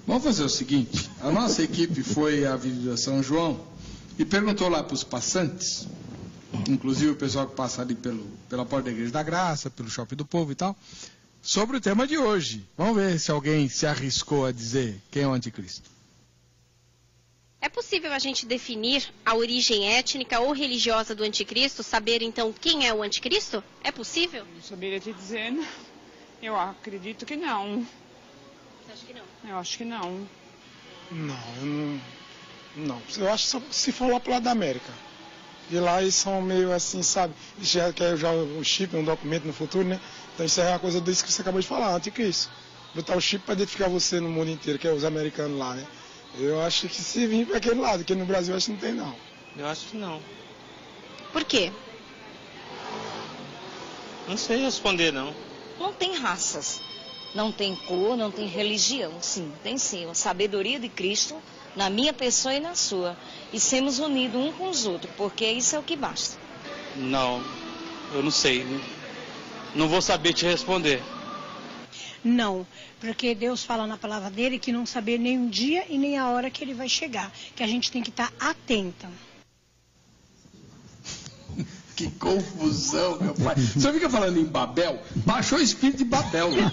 Vamos fazer o seguinte, a nossa equipe foi à Avenida São João e perguntou lá para os passantes, inclusive o pessoal que passa ali pela porta da Igreja da Graça, pelo Shopping do Povo e tal, sobre o tema de hoje. Vamos ver se alguém se arriscou a dizer quem é o anticristo. É possível a gente definir a origem étnica ou religiosa do anticristo, saber então quem é o anticristo? É possível? Não saberia te dizer, não. Eu acredito que não. Você acha que não? Eu acho que não. Não. Eu acho que se for lá pro lado da América. De lá eles são meio assim, sabe? Eles já querem já o chip, um documento no futuro, né? Então isso é a coisa disso que você acabou de falar, anticristo. Botar o chip para identificar você no mundo inteiro, que é os americanos lá, né? Eu acho que se vir para aquele lado, que no Brasil eu acho que não tem, não. Eu acho que não. Por quê? Não sei responder, não. Não tem raças, não tem cor, não tem religião, sim, tem sim. A sabedoria de Cristo na minha pessoa e na sua. E sermos unidos um com os outros, porque isso é o que basta. Não, eu não sei. Não vou saber te responder. Não, porque Deus fala na palavra dele que não saber nem o dia e nem a hora que ele vai chegar, que a gente tem que estar atenta. Que confusão, meu pai. Você fica falando em Babel, baixou o espírito de Babel lá.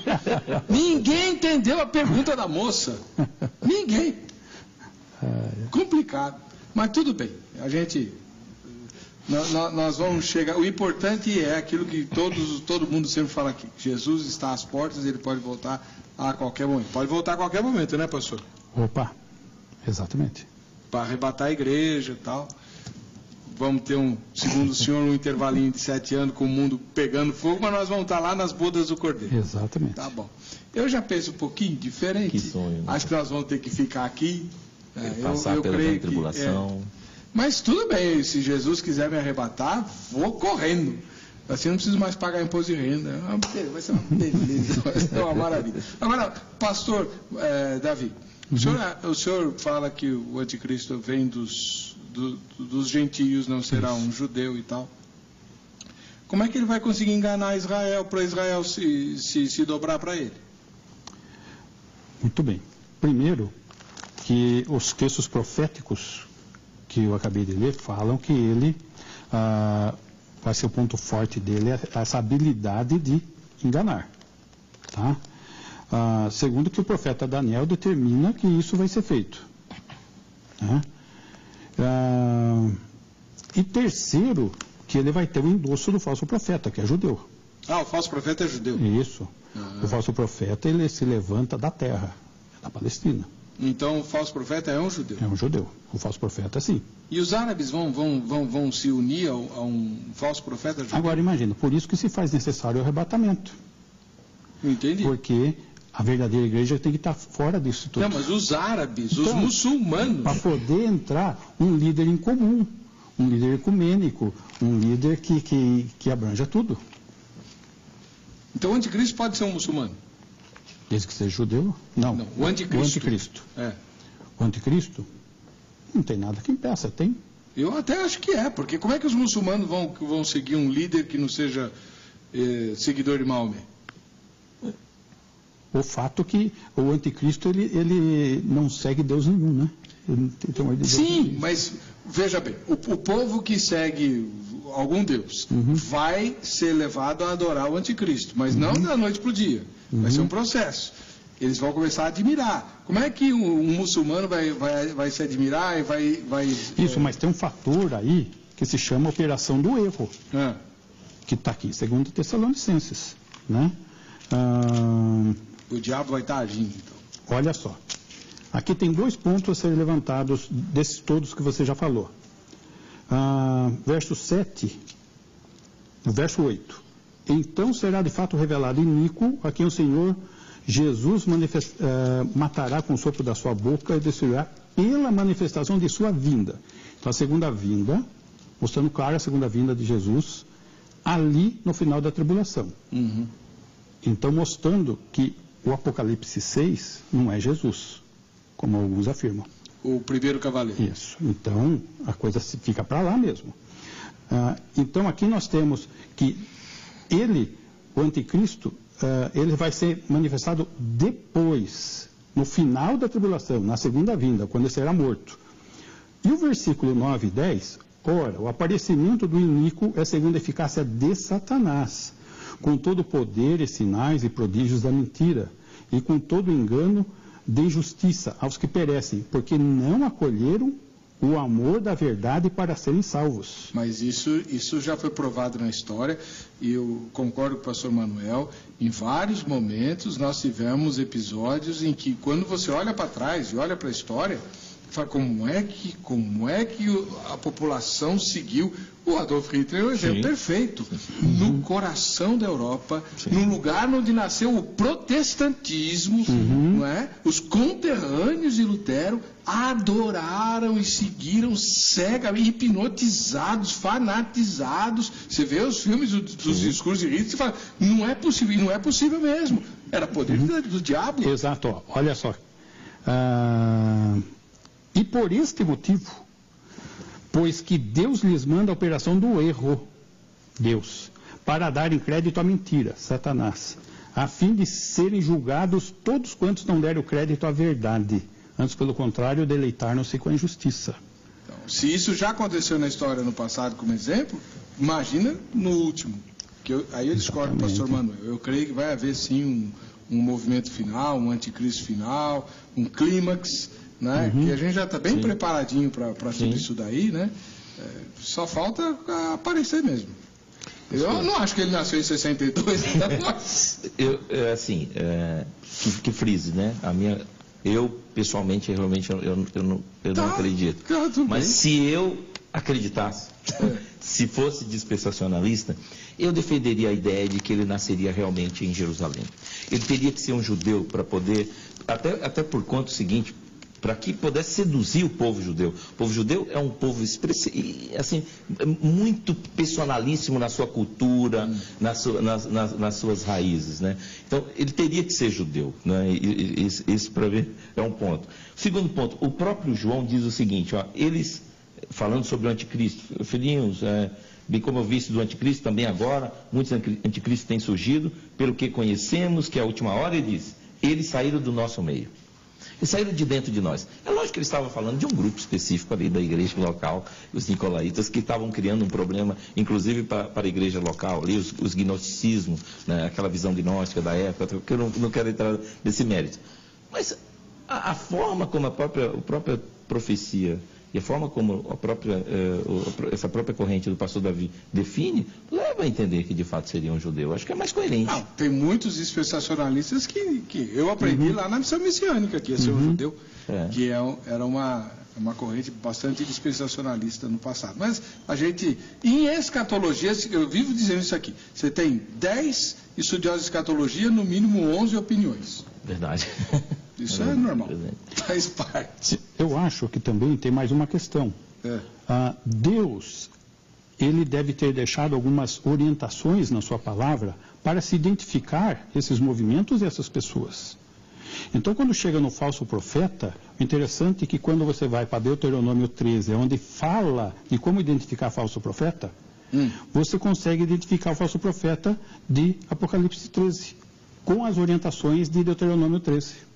Ninguém entendeu a pergunta da moça. Ninguém. Complicado. Mas tudo bem, a gente... Nós vamos chegar. O importante é aquilo que todo mundo sempre fala aqui. Jesus está às portas, ele pode voltar a qualquer momento. Pode voltar a qualquer momento, né, pastor? Opa, exatamente. Para arrebatar a igreja e tal. Vamos ter, segundo o senhor, um intervalinho de 7 anos com o mundo pegando fogo, mas nós vamos estar lá nas bodas do Cordeiro. Exatamente. Tá bom. Eu já penso um pouquinho diferente. Que sonho, né? Acho que nós vamos ter que ficar aqui. Passar pela grande tribulação. Mas tudo bem, se Jesus quiser me arrebatar, vou correndo. Assim eu não preciso mais pagar imposto de renda. Vai ser uma beleza, vai ser uma maravilha. Agora, pastor Davi, o senhor fala que o anticristo vem dos gentios, não será um judeu e tal. Como é que ele vai conseguir enganar Israel, para Israel se dobrar para ele? Muito bem. Primeiro, que os textos proféticos que eu acabei de ler falam que ele vai ser o ponto forte dele, essa habilidade de enganar. Tá? Segundo, que o profeta Daniel determina que isso vai ser feito. Tá? E terceiro, que ele vai ter o endosso do falso profeta, que é judeu. O falso profeta é judeu? Isso. O falso profeta, ele se levanta da terra, da Palestina. Então o falso profeta é um judeu? É um judeu. O falso profeta, sim. E os árabes vão se unir a um falso profeta judeu? Agora imagina, por isso que se faz necessário o arrebatamento. Entendi. Porque a verdadeira igreja tem que estar fora disso tudo. Não, mas os árabes, os muçulmanos... Para poder entrar um líder em comum, um líder ecumênico, um líder que abranja tudo. Então o anticristo pode ser um muçulmano? Desde que seja judeu? Não. O anticristo. O anticristo. O anticristo? Não tem nada que impeça, tem? Eu até acho que porque como é que os muçulmanos vão seguir um líder que não seja seguidor de Maomé? O fato que o anticristo, ele não segue Deus nenhum, né? Sim, mas veja bem, o povo que segue algum Deus vai ser levado a adorar o anticristo, mas não da noite para o dia. Vai ser um processo. Eles vão começar a admirar. Como é que um muçulmano vai se admirar e vai... Isso, mas tem um fator aí que se chama operação do erro, que está aqui, segundo Tessalonicenses, né? O diabo vai estar agindo, então. Olha só. Aqui tem 2 pontos a serem levantados desses todos que você já falou. Verso 7, verso 8. Então será de fato revelado iníquo a quem o Senhor Jesus matará com o sopro da sua boca e destruirá pela manifestação de sua vinda. Então a segunda vinda, mostrando claro a segunda vinda de Jesus, ali no final da tribulação. Então mostrando que o Apocalipse 6 não é Jesus, como alguns afirmam. O primeiro cavaleiro. Isso. Então, a coisa fica para lá mesmo. Então, aqui nós temos que ele, o anticristo, ele vai ser manifestado depois, no final da tribulação, na segunda vinda, quando ele será morto. E o versículo 9 e 10, ora, o aparecimento do iníquo é segundo a eficácia de Satanás, com todo o poder e sinais e prodígios da mentira, e com todo o engano de injustiça aos que perecem, porque não acolheram o amor da verdade para serem salvos. Mas isso já foi provado na história, e eu concordo com o pastor Manuel. Em vários momentos nós tivemos episódios em que, quando você olha para trás e olha para a história, fala como é que a população seguiu. O Adolf Hitler é um exemplo perfeito. No coração da Europa, no lugar onde nasceu o protestantismo, não é? Os conterrâneos de Lutero adoraram e seguiram cegamente, hipnotizados, fanatizados. Você vê os filmes dos discursos de Hitler e fala, não é possível, e não é possível mesmo. Era poder do diabo. Exato, ó, olha só. E por este motivo, pois que Deus lhes manda a operação do erro, Deus, para darem crédito à mentira, Satanás, a fim de serem julgados todos quantos não deram crédito à verdade, antes, pelo contrário, deleitaram-se com a injustiça. Então, se isso já aconteceu na história no passado como exemplo, imagina no último. Aí eu discordo com o pastor Manuel. Eu creio que vai haver sim um movimento final, um anticristo final, um clímax, né? E a gente já está bem preparadinho para tudo isso daí, né? Só falta aparecer mesmo. Eu não acho que ele nasceu em 62, mas... que frise, né? Eu pessoalmente, realmente, eu não acredito. Mas se eu acreditasse, se fosse dispensacionalista, eu defenderia a ideia de que ele nasceria realmente em Jerusalém. Ele teria que ser um judeu para poder, até por conta do seguinte, para que pudesse seduzir o povo judeu. O povo judeu é um povo assim, muito personalíssimo na sua cultura, nas suas raízes, né? Então, ele teria que ser judeu, né? Isso para ver é um ponto. Segundo ponto, o próprio João diz o seguinte, ó, eles, falando sobre o anticristo, filhinhos, bem como eu viste do anticristo, também agora, muitos anticristos têm surgido, pelo que conhecemos que a última hora, ele diz, eles saíram do nosso meio. E saíram de dentro de nós. É lógico que ele estava falando de um grupo específico ali da igreja local, os nicolaítas, que estavam criando um problema, inclusive para a igreja local, ali, os gnosticismos, né, aquela visão gnóstica da época, que eu não quero entrar nesse mérito. Mas a forma como a própria profecia e a forma como essa própria corrente do pastor Davi define, leva a entender que de fato seria um judeu. Acho que é mais coerente. Não, tem muitos dispensacionalistas que eu aprendi lá na missão messiânica, que ia ser um judeu, que era uma corrente bastante dispensacionalista no passado. Mas a gente, em escatologia, eu vivo dizendo isso aqui, você tem 10 estudiosos de escatologia, no mínimo 11 opiniões. Verdade. Isso é normal, faz parte. Eu acho que também tem mais uma questão. Deus, ele deve ter deixado algumas orientações na sua palavra para se identificar esses movimentos e essas pessoas. Então, quando chega no falso profeta, o interessante é que quando você vai para Deuteronômio 13, onde fala de como identificar falso profeta, você consegue identificar o falso profeta de Apocalipse 13, com as orientações de Deuteronômio 13.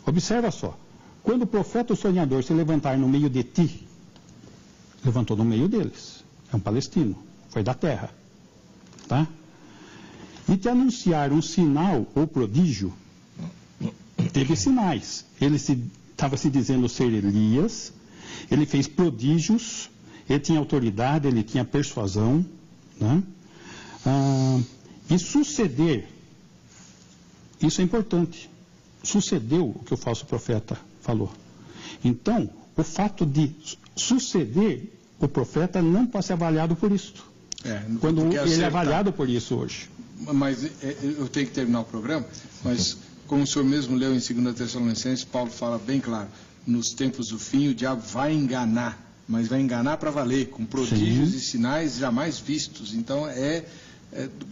Observa só, quando o profeta o sonhador se levantar no meio de ti, levantou no meio deles, é um palestino, foi da terra, tá? E te anunciar um sinal ou prodígio, teve sinais, ele estava se dizendo ser Elias, ele fez prodígios, ele tinha autoridade, ele tinha persuasão, né? E suceder, isso é importante. Sucedeu o que o falso profeta falou. Então, o fato de suceder o profeta não pode ser avaliado por isso. Quando ele é avaliado por isso hoje. Mas eu tenho que terminar o programa, mas como o senhor mesmo leu em 2 Tessalonicenses, Paulo fala bem claro, nos tempos do fim o diabo vai enganar, mas vai enganar para valer, com prodígios e sinais jamais vistos. Então,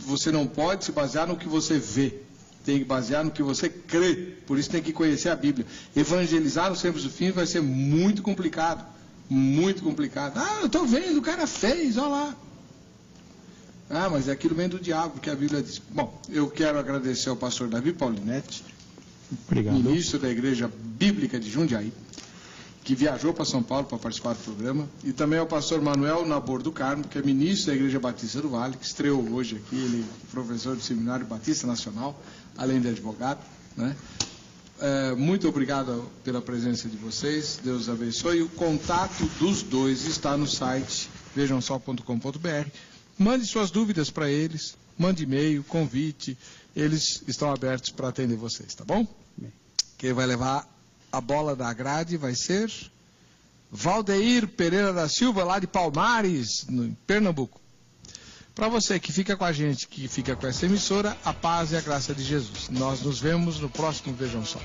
você não pode se basear no que você vê. tem que basear no que você crê. Por isso tem que conhecer a Bíblia. Evangelizar nos tempos do fim vai ser muito complicado. Muito complicado. Ah, eu estou vendo, o cara fez, olha lá. Ah, mas aquilo vem do diabo, que a Bíblia diz. Bom, eu quero agradecer ao pastor Davi Paulinetti, ministro da Igreja Bíblica de Jundiaí, que viajou para São Paulo para participar do programa, e também ao pastor Manuel Nabor do Carmo, que é ministro da Igreja Batista do Vale, que estreou hoje aqui, ele é professor do Seminário Batista Nacional, além de advogado, né? Muito obrigado pela presença de vocês, Deus abençoe. O contato dos dois está no site vejamsó.com.br. Mande suas dúvidas para eles, mande e-mail, convite, eles estão abertos para atender vocês, tá bom? Quem vai levar a bola da grade vai ser Valdeir Pereira da Silva, lá de Palmares, no Pernambuco. Para você que fica com a gente, que fica com essa emissora, a paz e a graça de Jesus. Nós nos vemos no próximo Vejam Só.